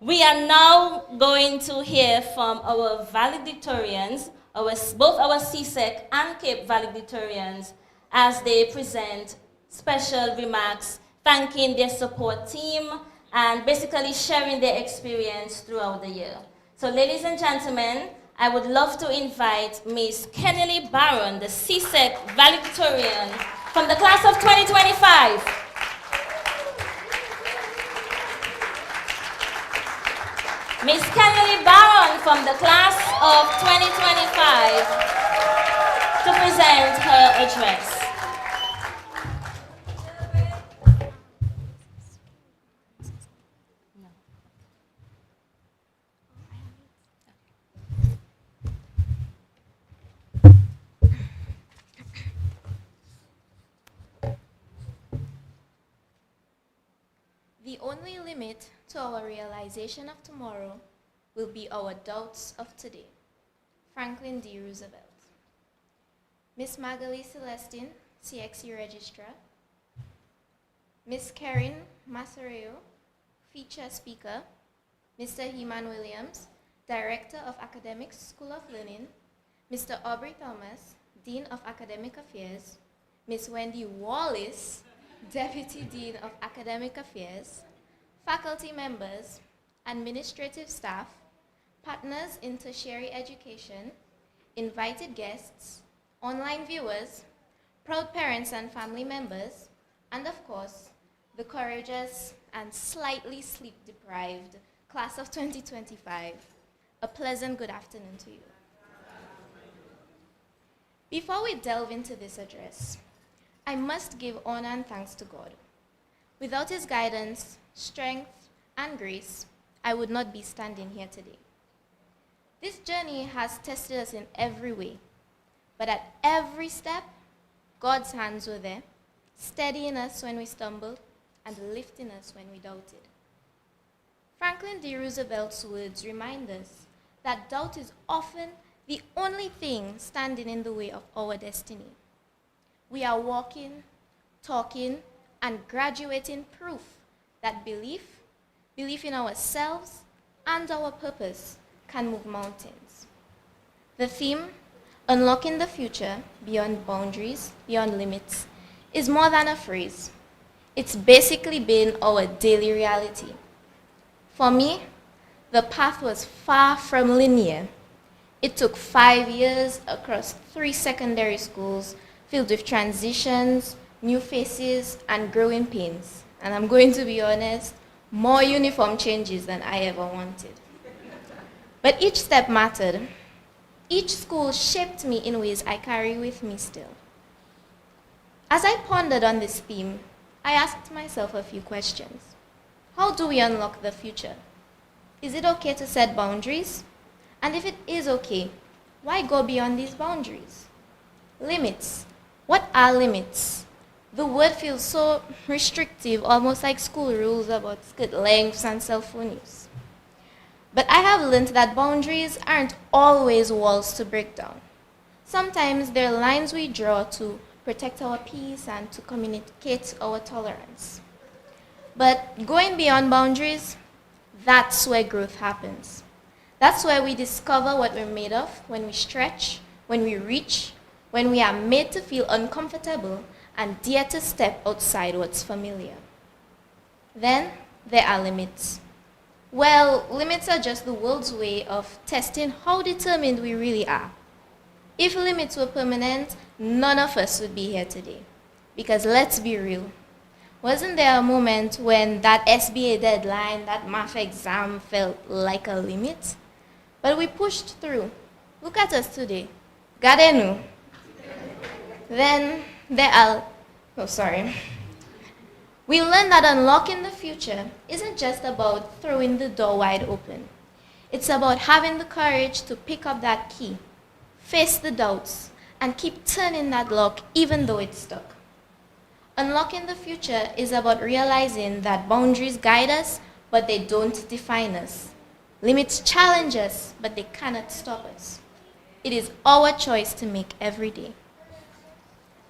We are now going to hear from our valedictorians, both our CSEC and CAPE valedictorians, as they present special remarks, thanking their support team, and basically sharing their experience throughout the year. So ladies and gentlemen, I would love to invite Ms. Kennedy Barron, the CSEC valedictorian from the class of 2025. Ms. Kennedy Barron from the class of 2025 to present her address. The only limit to our realization of tomorrow will be our doubts of today. Franklin D. Roosevelt. Miss Magali Celestine, CXC Registrar. Miss Karen Masareo, Feature Speaker. Mr. Heman Williams, Director of Academix School of Learning. Mr. Aubrey Thomas, Dean of Academic Affairs. Miss Wendy Wallace, Deputy Dean of Academic Affairs, faculty members, administrative staff, partners in tertiary education, invited guests, online viewers, proud parents and family members, and of course, the courageous and slightly sleep-deprived class of 2025. A pleasant good afternoon to you. Before we delve into this address, I must give honor and thanks to God. Without His guidance, strength, and grace, I would not be standing here today. This journey has tested us in every way, but at every step, God's hands were there, steadying us when we stumbled and lifting us when we doubted. Franklin D. Roosevelt's words remind us that doubt is often the only thing standing in the way of our destiny. We are walking, talking, and graduating proof that belief in ourselves and our purpose can move mountains. The theme, Unlocking the Future Beyond Boundaries, Beyond Limits, is more than a phrase. It's basically been our daily reality. For me, the path was far from linear. It took 5 years across 3 secondary schools, filled with transitions, new faces, and growing pains. And I'm going to be honest, more uniform changes than I ever wanted. But each step mattered. Each school shaped me in ways I carry with me still. As I pondered on this theme, I asked myself a few questions. How do we unlock the future? Is it okay to set boundaries? And if it is okay, why go beyond these boundaries? Limits. What are limits? The word feels so restrictive, almost like school rules about skirt lengths and cell phone use. But I have learned that boundaries aren't always walls to break down. Sometimes they're lines we draw to protect our peace and to communicate our tolerance. But going beyond boundaries, that's where growth happens. That's where we discover what we're made of when we stretch, when we reach, when we are made to feel uncomfortable and dare to step outside what's familiar. Then there are limits. Well, limits are just the world's way of testing how determined we really are. If limits were permanent, none of us would be here today. Because let's be real, wasn't there a moment when that SBA deadline, that math exam felt like a limit? But we pushed through. Look at us today. Gadenu. Then we learned that unlocking the future isn't just about throwing the door wide open. It's about having the courage to pick up that key, face the doubts, and keep turning that lock even though it's stuck. Unlocking the future is about realizing that boundaries guide us, but they don't define us. Limits challenge us, but they cannot stop us. It is our choice to make every day.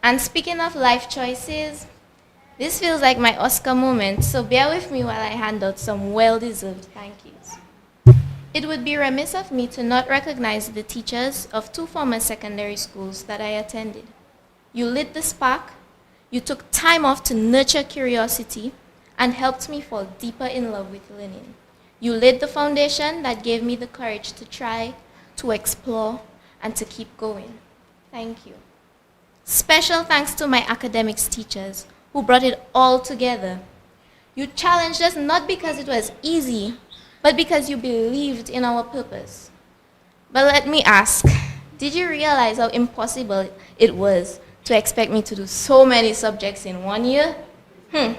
And speaking of life choices, this feels like my Oscar moment, so bear with me while I hand out some well-deserved thank yous. It would be remiss of me to not recognize the teachers of 2 former secondary schools that I attended. You lit the spark, you took time off to nurture curiosity, and helped me fall deeper in love with learning. You laid the foundation that gave me the courage to try, to explore, and to keep going. Thank you. Special thanks to my academics teachers who brought it all together. You challenged us not because it was easy, but because you believed in our purpose. But let me ask, did you realize how impossible it was to expect me to do so many subjects in 1 year? To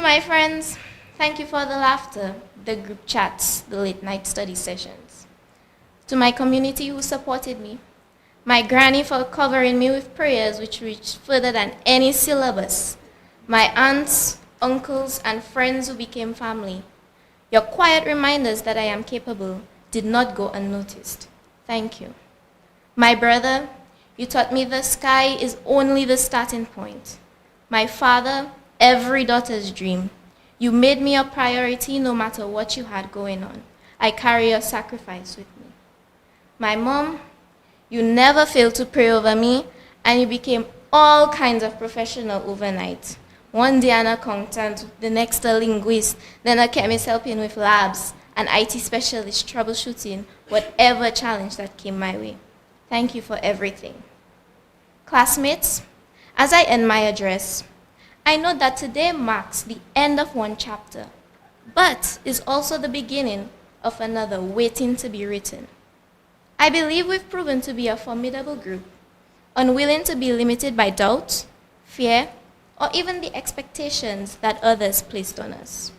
my friends, thank you for the laughter, the group chats, the late night study sessions. To my community who supported me, my granny for covering me with prayers which reached further than any syllabus, my aunts, uncles, and friends who became family. Your quiet reminders that I am capable did not go unnoticed. Thank you. My brother, you taught me the sky is only the starting point. My father, every daughter's dream. You made me a priority no matter what you had going on. I carry your sacrifice with me. My mom, you never failed to pray over me, and you became all kinds of professional overnight. One day an accountant, the next a linguist, then a chemist helping with labs, an IT specialist troubleshooting whatever challenge that came my way. Thank you for everything. Classmates, as I end my address, I know that today marks the end of one chapter, but is also the beginning of another waiting to be written. I believe we've proven to be a formidable group, unwilling to be limited by doubt, fear, or even the expectations that others placed on us.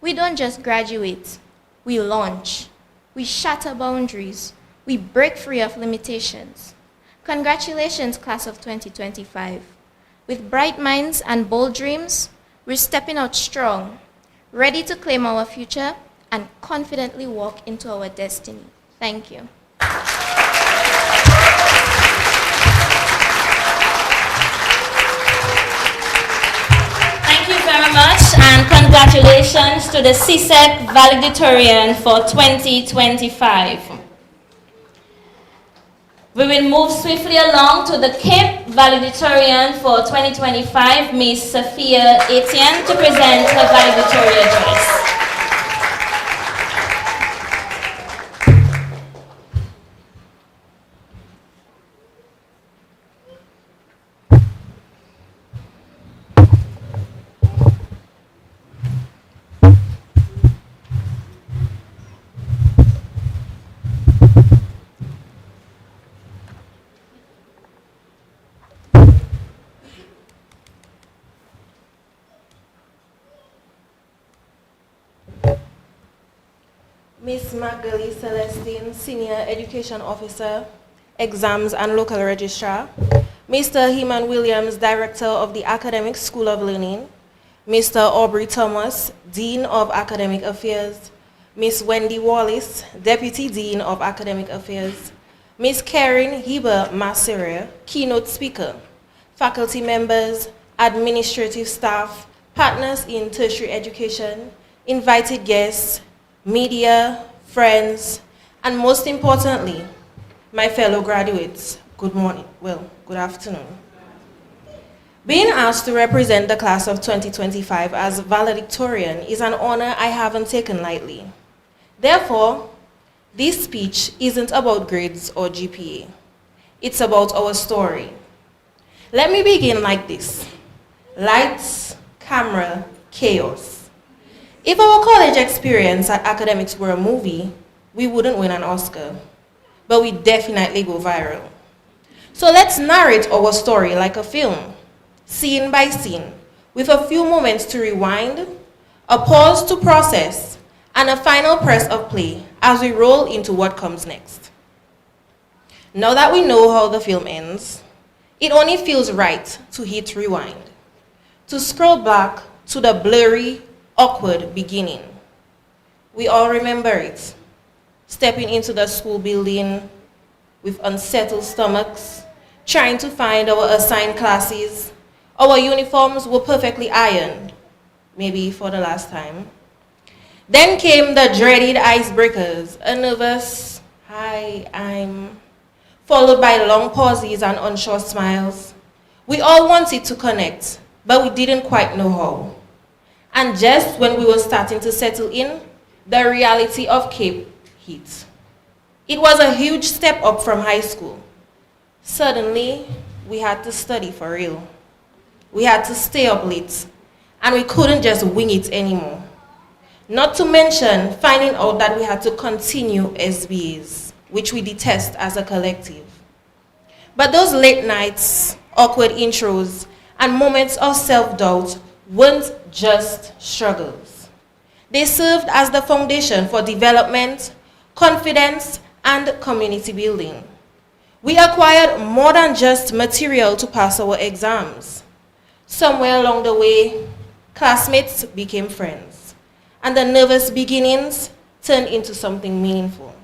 We don't just graduate, we launch, we shatter boundaries, we break free of limitations. Congratulations, class of 2025. With bright minds and bold dreams, we're stepping out strong, ready to claim our future and confidently walk into our destiny. Thank you. Thank you very much, and congratulations to the CSEC Valedictorian for 2025. We will move swiftly along to the CAPE Valedictorian for 2025, Ms. Sophia Etienne, to present her valedictorian address. Ms. Magali Celestine, Senior Education Officer, Exams and Local Registrar. Mr. Heman Williams, Director of the Academix School of Learning. Mr. Aubrey Thomas, Dean of Academic Affairs. Ms. Wendy Wallace, Deputy Dean of Academic Affairs. Ms. Karen Heber Masseria, Keynote Speaker. Faculty members, administrative staff, partners in tertiary education, invited guests, media, friends, and most importantly, my fellow graduates, good morning, well, good afternoon. Being asked to represent the class of 2025 as valedictorian is an honor I haven't taken lightly. Therefore, this speech isn't about grades or GPA. It's about our story. Let me begin like this. Lights, camera, chaos. If our college experience at academics were a movie, we wouldn't win an Oscar, but we definitely go viral. So let's narrate our story like a film, scene by scene, with a few moments to rewind, a pause to process, and a final press of play as we roll into what comes next. Now that we know how the film ends, it only feels right to hit rewind, to scroll back to the blurry, awkward beginning. We all remember it. Stepping into the school building with unsettled stomachs, trying to find our assigned classes. Our uniforms were perfectly ironed, maybe for the last time. Then came the dreaded icebreakers, a nervous, "Hi, I'm," followed by long pauses and unsure smiles. We all wanted to connect, but we didn't quite know how. And just when we were starting to settle in, the reality of Cape hit. It was a huge step up from high school. Suddenly, we had to study for real. We had to stay up late, and we couldn't just wing it anymore. Not to mention finding out that we had to continue SBAs, which we detest as a collective. But those late nights, awkward intros, and moments of self-doubt weren't just struggles. They served as the foundation for development, confidence, and community building. We acquired more than just material to pass our exams. Somewhere along the way, classmates became friends, and the nervous beginnings turned into something meaningful.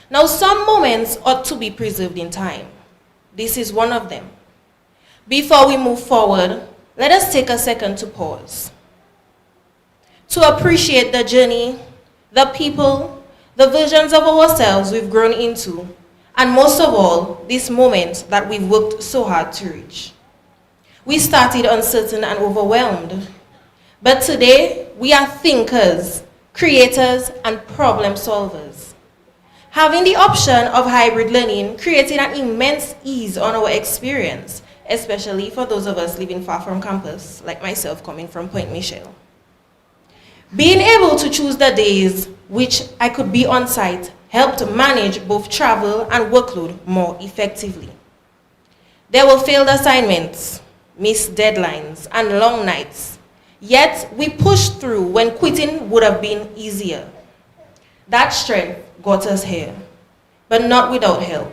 Now, some moments ought to be preserved in time. This is one of them. Before we move forward, let us take a second to pause, to appreciate the journey, the people, the versions of ourselves we've grown into, and most of all, this moment that we've worked so hard to reach. We started uncertain and overwhelmed, but today we are thinkers, creators, and problem solvers. Having the option of hybrid learning created an immense ease on our experience, especially for those of us living far from campus, like myself coming from Point Michel. Being able to choose the days which I could be on site helped manage both travel and workload more effectively. There were failed assignments, missed deadlines, and long nights, yet we pushed through when quitting would have been easier. That strength got us here, but not without help.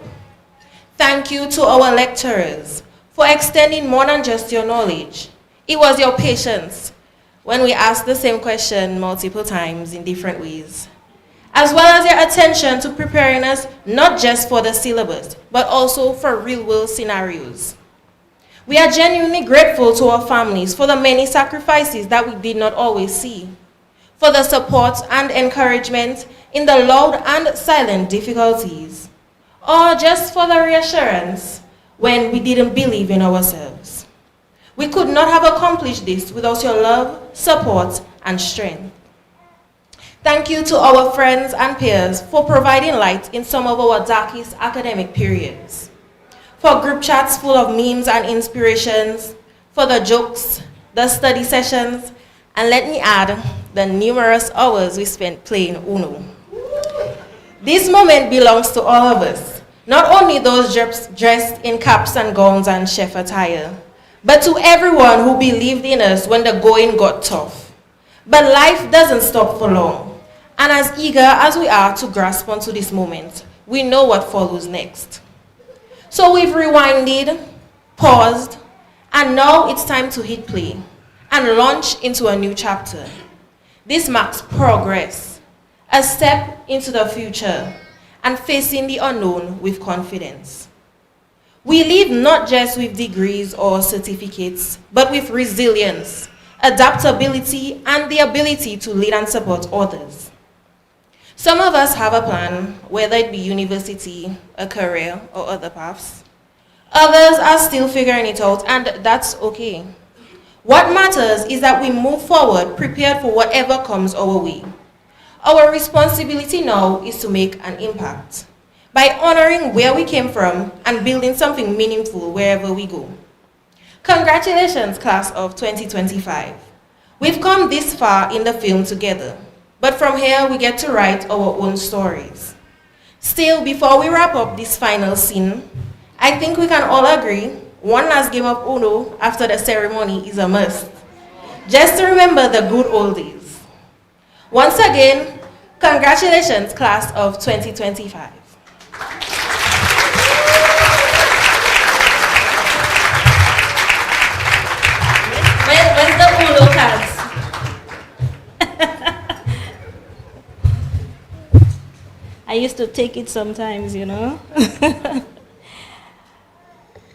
Thank you to our lecturers for extending more than just your knowledge. It was your patience when we asked the same question multiple times in different ways, as well as your attention to preparing us not just for the syllabus, but also for real-world scenarios. We are genuinely grateful to our families for the many sacrifices that we did not always see, for the support and encouragement in the loud and silent difficulties, or just for the reassurance when we didn't believe in ourselves. We could not have accomplished this without your love, support, and strength. Thank you to our friends and peers for providing light in some of our darkest academic periods, for group chats full of memes and inspirations, for the jokes, the study sessions, and let me add, the numerous hours we spent playing Uno. This moment belongs to all of us, not only those dressed in caps and gowns and chef attire, but to everyone who believed in us when the going got tough. But life doesn't stop for long, and as eager as we are to grasp onto this moment, we know what follows next. So we've rewinded, paused, and now it's time to hit play and launch into a new chapter. This marks progress, a step into the future, and facing the unknown with confidence. We live not just with degrees or certificates, but with resilience, adaptability, and the ability to lead and support others. Some of us have a plan, whether it be university, a career, or other paths. Others are still figuring it out, and that's okay. What matters is that we move forward prepared for whatever comes our way. Our responsibility now is to make an impact by honoring where we came from and building something meaningful wherever we go. Congratulations, class of 2025. We've come this far in the film together, but from here we get to write our own stories. Still, before we wrap up this final scene, I think we can all agree one last game of Uno after the ceremony is a must, just to remember the good old days. Once again, congratulations, class of 2025. Where's the Uno cards? I used to take it sometimes, you know.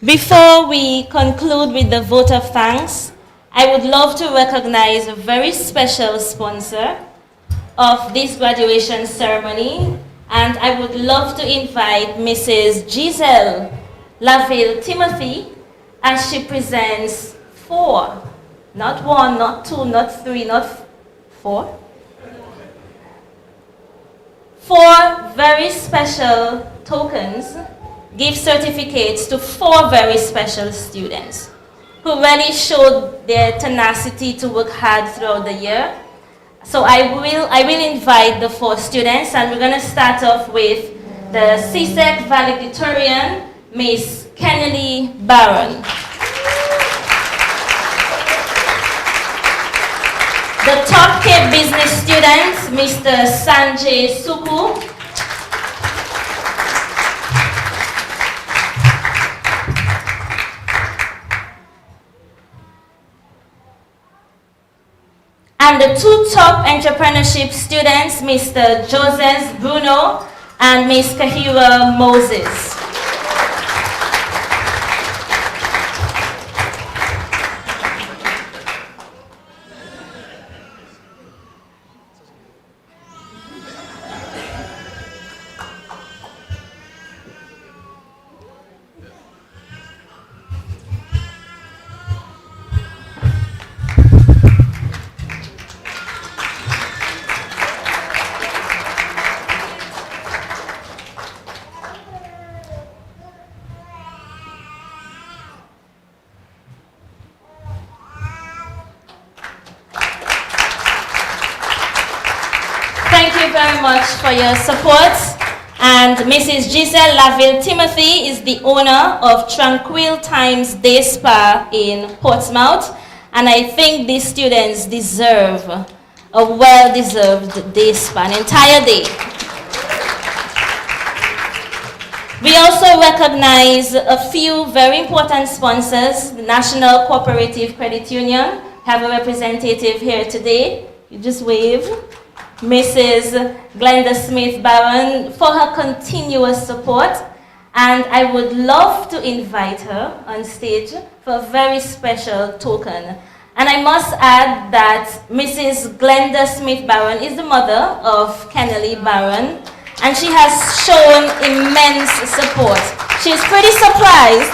Before we conclude with the vote of thanks, I would love to recognize a very special sponsor of this graduation ceremony, and I would love to invite Mrs. Giselle Laville Timothy as she presents 4, not 1, not 2, not 3, not 4. 4 very special tokens, gift certificates to 4 very special students who really showed their tenacity to work hard throughout the year. So I will invite the 4 students, and we're going to start off with the CSEC Valedictorian, Miss Kennedy Barron. The Top Cape Business student, Mr. Sanjay Suku. And the 2 top entrepreneurship students, Mr. Joseph Bruno and Miss Kahira Moses. Thank you very much for your support. And Mrs. Giselle Laville Timothy is the owner of Tranquil Times Day Spa in Portsmouth. And I think these students deserve a well-deserved day spa, an entire day. We also recognize a few very important sponsors. The National Cooperative Credit Union have a representative here today. You just wave. Mrs. Glenda Smith Barron for her continuous support, and I would love to invite her on stage for a very special token. And I must add that Mrs. Glenda Smith Barron is the mother of Kennedy Barron, and she has shown immense support. She's pretty surprised.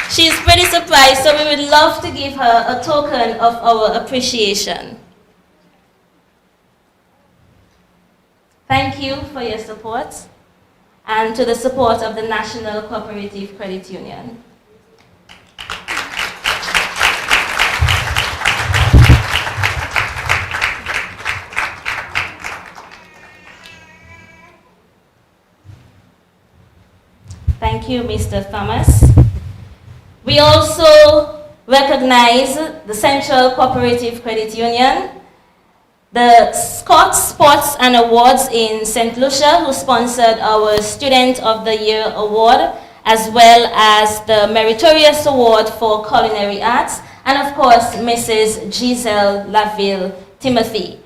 She's pretty surprised, so we would love to give her a token of our appreciation. Thank you for your support, and to the support of the National Cooperative Credit Union. Thank you, Mr. Thomas. We also recognize the Central Cooperative Credit Union, the Scott Sports and Awards in St. Lucia, who sponsored our Student of the Year Award, as well as the Meritorious Award for Culinary Arts, and of course, Mrs. Giselle Laville Timothy.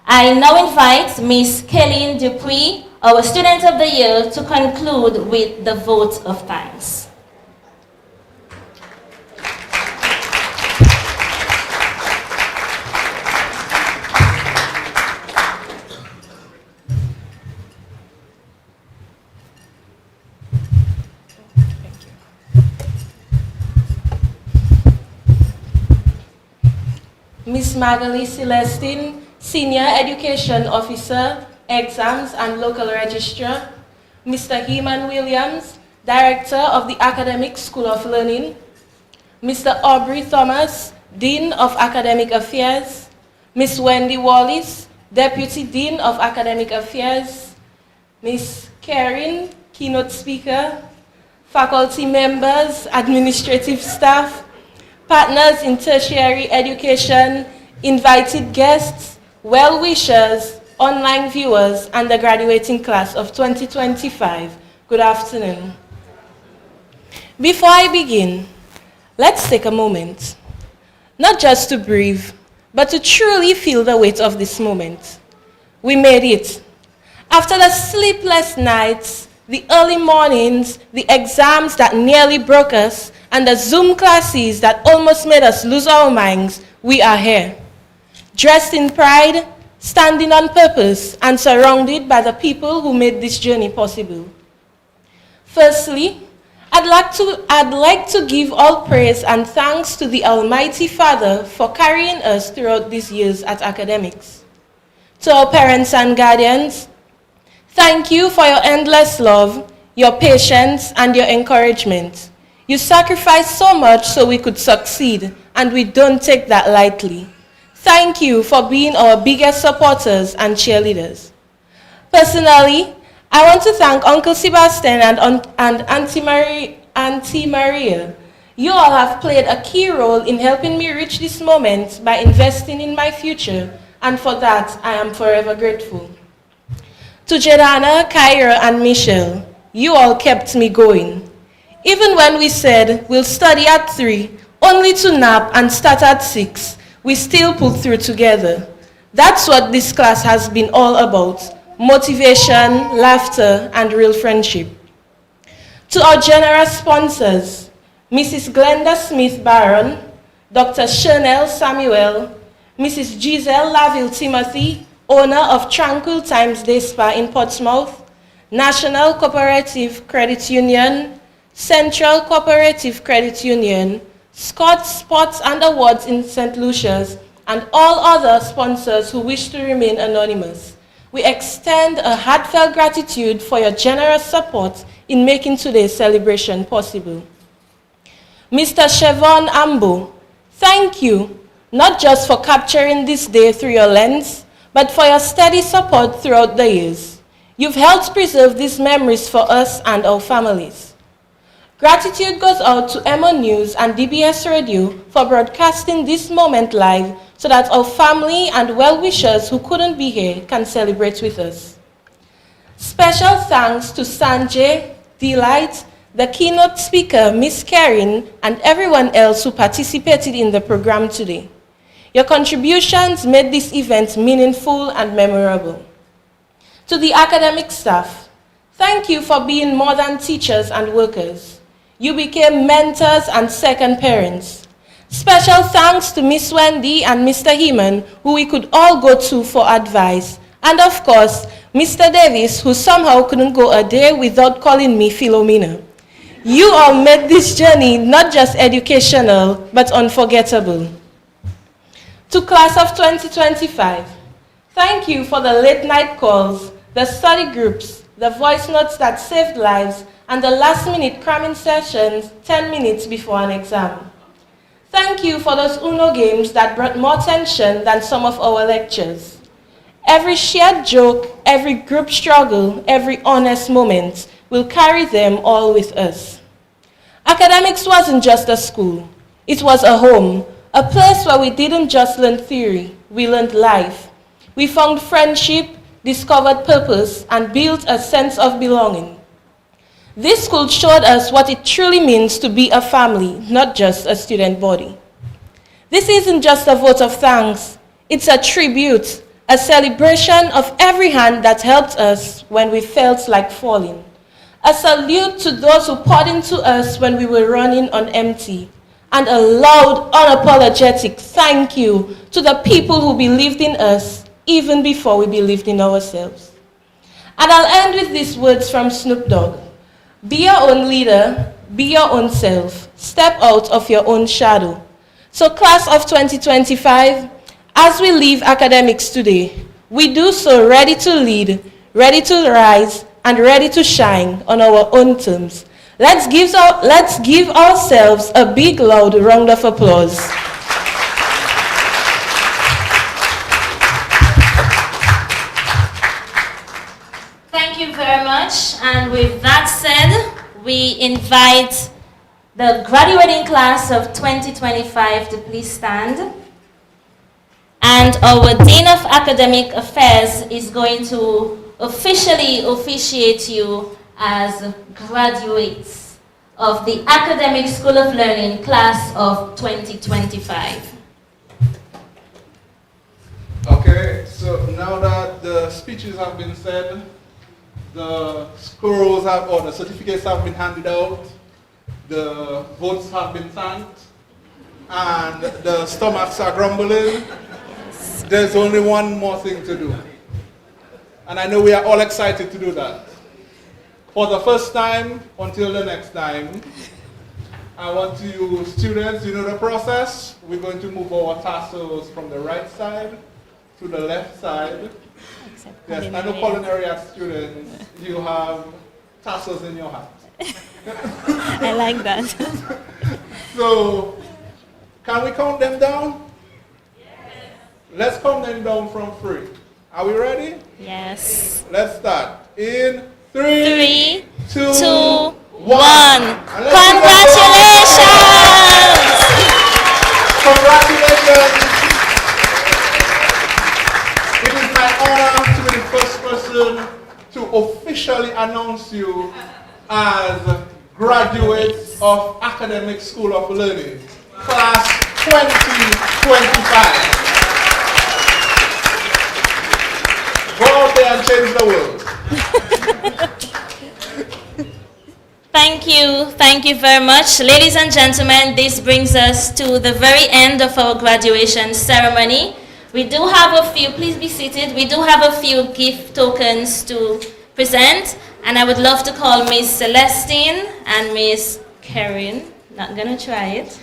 I now invite Miss Kelly Dupree, our Student of the Year, to conclude with the vote of thanks. Ms. Magali Celestine, Senior Education Officer, Exams and Local Registrar. Mr. Heman Williams, Director of the Academix School of Learning. Mr. Aubrey Thomas, Dean of Academic Affairs. Ms. Wendy Wallis, Deputy Dean of Academic Affairs. Ms. Karen, Keynote Speaker. Faculty members, administrative staff, partners in tertiary education, invited guests, well-wishers, online viewers, and the graduating class of 2025. Good afternoon. Before I begin, let's take a moment, not just to breathe, but to truly feel the weight of this moment. We made it. After the sleepless nights, the early mornings, the exams that nearly broke us, and the Zoom classes that almost made us lose our minds, we are here. Dressed in pride, standing on purpose, and surrounded by the people who made this journey possible. Firstly, I'd like to give all praise and thanks to the Almighty Father for carrying us throughout these years at Academix. To our parents and guardians, thank you for your endless love, your patience, and your encouragement. You sacrificed so much so we could succeed, and we don't take that lightly. Thank you for being our biggest supporters and cheerleaders. Personally, I want to thank Uncle Sebastian and Auntie Maria. You all have played a key role in helping me reach this moment by investing in my future, and for that, I am forever grateful. To Jadana, Kyra, and Michelle, you all kept me going. Even when we said we'll study at 3, only to nap and start at 6, we still pulled through together. That's what this class has been all about: motivation, laughter, and real friendship. To our generous sponsors, Mrs. Glenda Smith-Barron, Dr. Chanel Samuel, Mrs. Giselle Laville Timothy, owner of Tranquil Times Day Spa in Portsmouth, National Cooperative Credit Union, Central Cooperative Credit Union, Scott Sports and Awards in St. Lucia's, and all other sponsors who wish to remain anonymous. We extend a heartfelt gratitude for your generous support in making today's celebration possible. Mr. Chevon Ambo, thank you, not just for capturing this day through your lens, but for your steady support throughout the years. You've helped preserve these memories for us and our families. Gratitude goes out to Emma News and DBS Radio for broadcasting this moment live so that our family and well-wishers who couldn't be here can celebrate with us. Special thanks to Sanjay, Delight, the keynote speaker, Miss Karen, and everyone else who participated in the program today. Your contributions made this event meaningful and memorable. To the academic staff, thank you for being more than teachers and workers. You became mentors and second parents. Special thanks to Miss Wendy and Mr. Heeman, who we could all go to for advice. And of course, Mr. Davis, who somehow couldn't go a day without calling me Philomena. You all made this journey not just educational, but unforgettable. To class of 2025, thank you for the late night calls, the study groups, the voice notes that saved lives, and the last-minute cramming sessions 10 minutes before an exam. Thank you for those UNO games that brought more tension than some of our lectures. Every shared joke, every group struggle, every honest moment, we'll carry them all with us. Academics wasn't just a school. It was a home, a place where we didn't just learn theory, we learned life. We found friendship, discovered purpose, and built a sense of belonging. This school showed us what it truly means to be a family, not just a student body. This isn't just a vote of thanks. It's a tribute, a celebration of every hand that helped us when we felt like falling. A salute to those who poured into us when we were running on empty. And a loud, unapologetic thank you to the people who believed in us even before we believed in ourselves. And I'll end with these words from Snoop Dogg. Be your own leader, be your own self, step out of your own shadow. So class of 2025, as we leave academics today, we do so ready to lead, ready to rise, and ready to shine on our own terms. Let's give ourselves a big loud round of applause. Thank you very much. And with that said, we invite the graduating class of 2025 to please stand. And our Dean of Academic Affairs is going to officially officiate you as graduates of the Academic School of Learning class of 2025. Okay, so now that the speeches have been said, The scrolls have, or the certificates have been handed out. The votes have been thanked. And the stomachs are grumbling. There's only one more thing to do. And I know we are all excited to do that. For the first time, until the next time, I want you students, you know the process. We're going to move our tassels from the right side to the left side. Yes, I know culinary art students, you have tassels in your hat. I like that. So, can we count them down? Yes. Let's count them down from 3. Are we ready? Yes. Let's start. In 3, 2, 1. Congratulations! Congratulations! It is my honor to be the first person to officially announce you as graduates of Academix School of Learning, class 2025. Go out there and change the world. Thank you very much. Ladies and gentlemen, this brings us to the very end of our graduation ceremony. We do have a few, please be seated, we do have a few gift tokens to present, and I would love to call Miss Celestine and Miss Karen. Not gonna try it.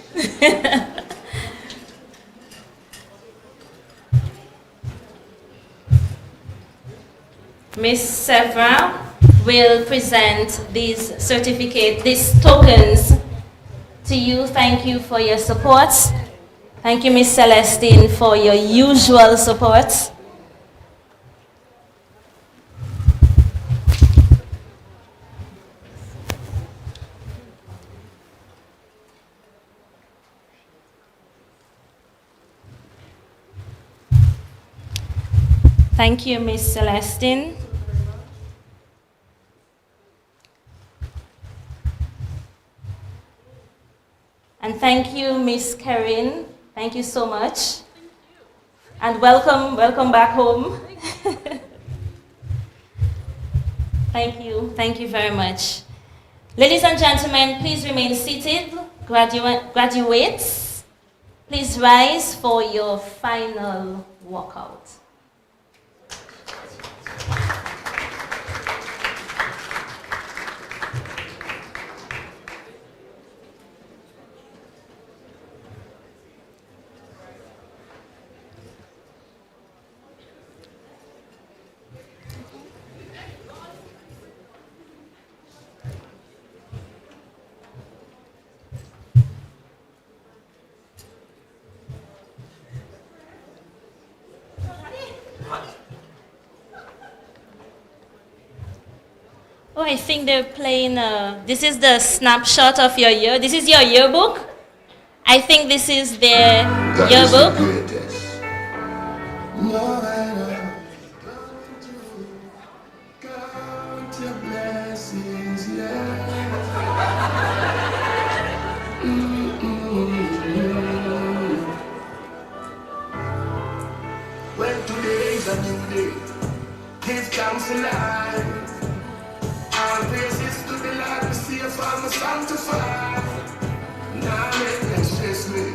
Miss Sevra will present these tokens to you. Thank you for your support. Thank you, Miss Celestine, for your usual support. Thank you, Miss Celestine. And thank you, Miss Karen. Thank you so much. And welcome back home. Thank you very much. Ladies and gentlemen, please remain seated. Graduates, please rise for your final walkout. Oh, I think they're playing, this is the snapshot of your year. This is your yearbook. I think this is their yearbook. Well, today is a new day. Give thanks to life. All praises to the Lord, the Savior, my sanctified. Now let them stress me.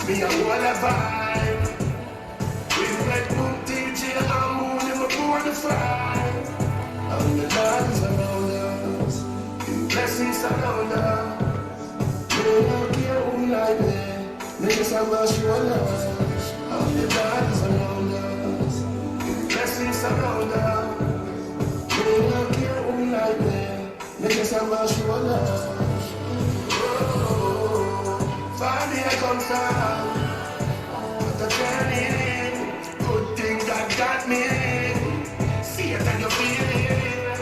Me a wanna vibe. With red book, DJ, and moon in my bonafide. And the Lord is around us. Blessings surround us. Me don't care who like me. Me just a rush you alone. And the Lord is around us. Blessings surround us. Me don't care who like me. Me just a rush you alone. Far me I come from, but I journey, good thing that got me. See it and you feel it.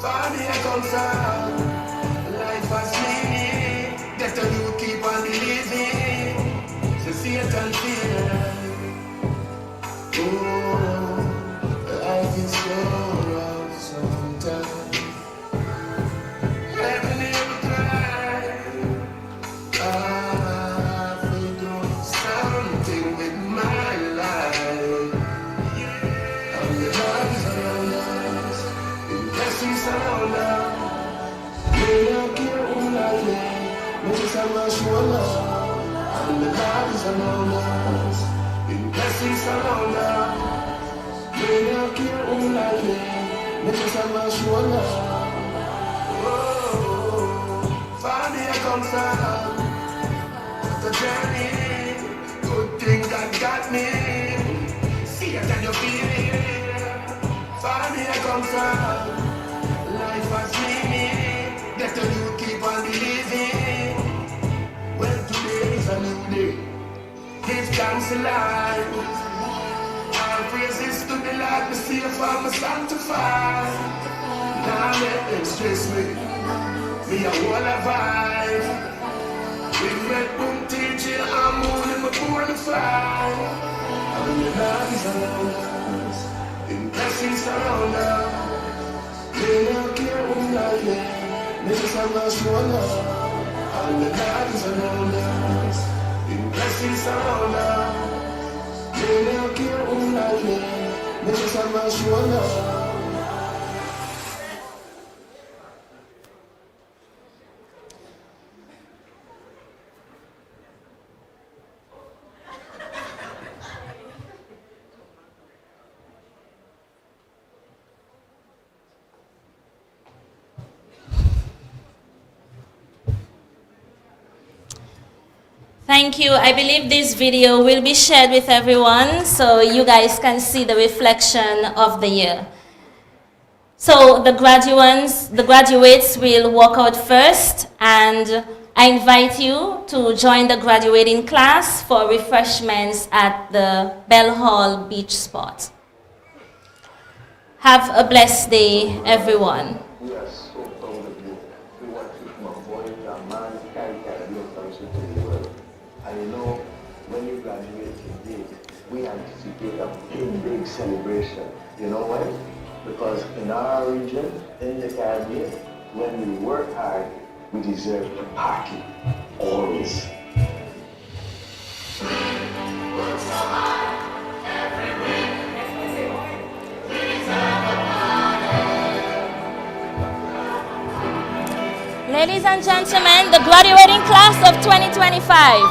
Far me I come from, life has meaning. Better you keep on believing. So see it and feel it. Oh, life is so rough sometimes. Heaven in the cry. Me just have my shoulder. And the God is around us. In blessings surround us. Me no care who like me. Me just have my shoulder. Oh, far me I come from. The journey, good thing that got me. See it and you feel it. Far me I come from. Life has meaning. Let the youth keep on believing. Well, today is a new day. Give thanks to life. All praises to the Lord, the Savior, my sanctified. Now let them stress me. Me a whole a vibe. With red boom teaching, I'm moving my poor to fight. And the Lord is around us. In blessings surround us. They don't care who like me. They just have my shoulder. And the Lord is around us. In blessings surround us. They don't care who like me. They just have my shoulder. Thank you. I believe this video will be shared with everyone so you guys can see the reflection of the year. So the graduates will walk out first, and I invite you to join the graduating class for refreshments at the Bell Hall beach spot. Have a blessed day, everyone. We are so proud of you. We want you from a boy to a man, carry your country to the world. And you know, when you graduate today, we anticipate a big celebration. You know why? Because in our region, in the Caribbean, when we work hard, we deserve to party. Always. Work so hard every week. Ladies and gentlemen, the graduating class of 2025.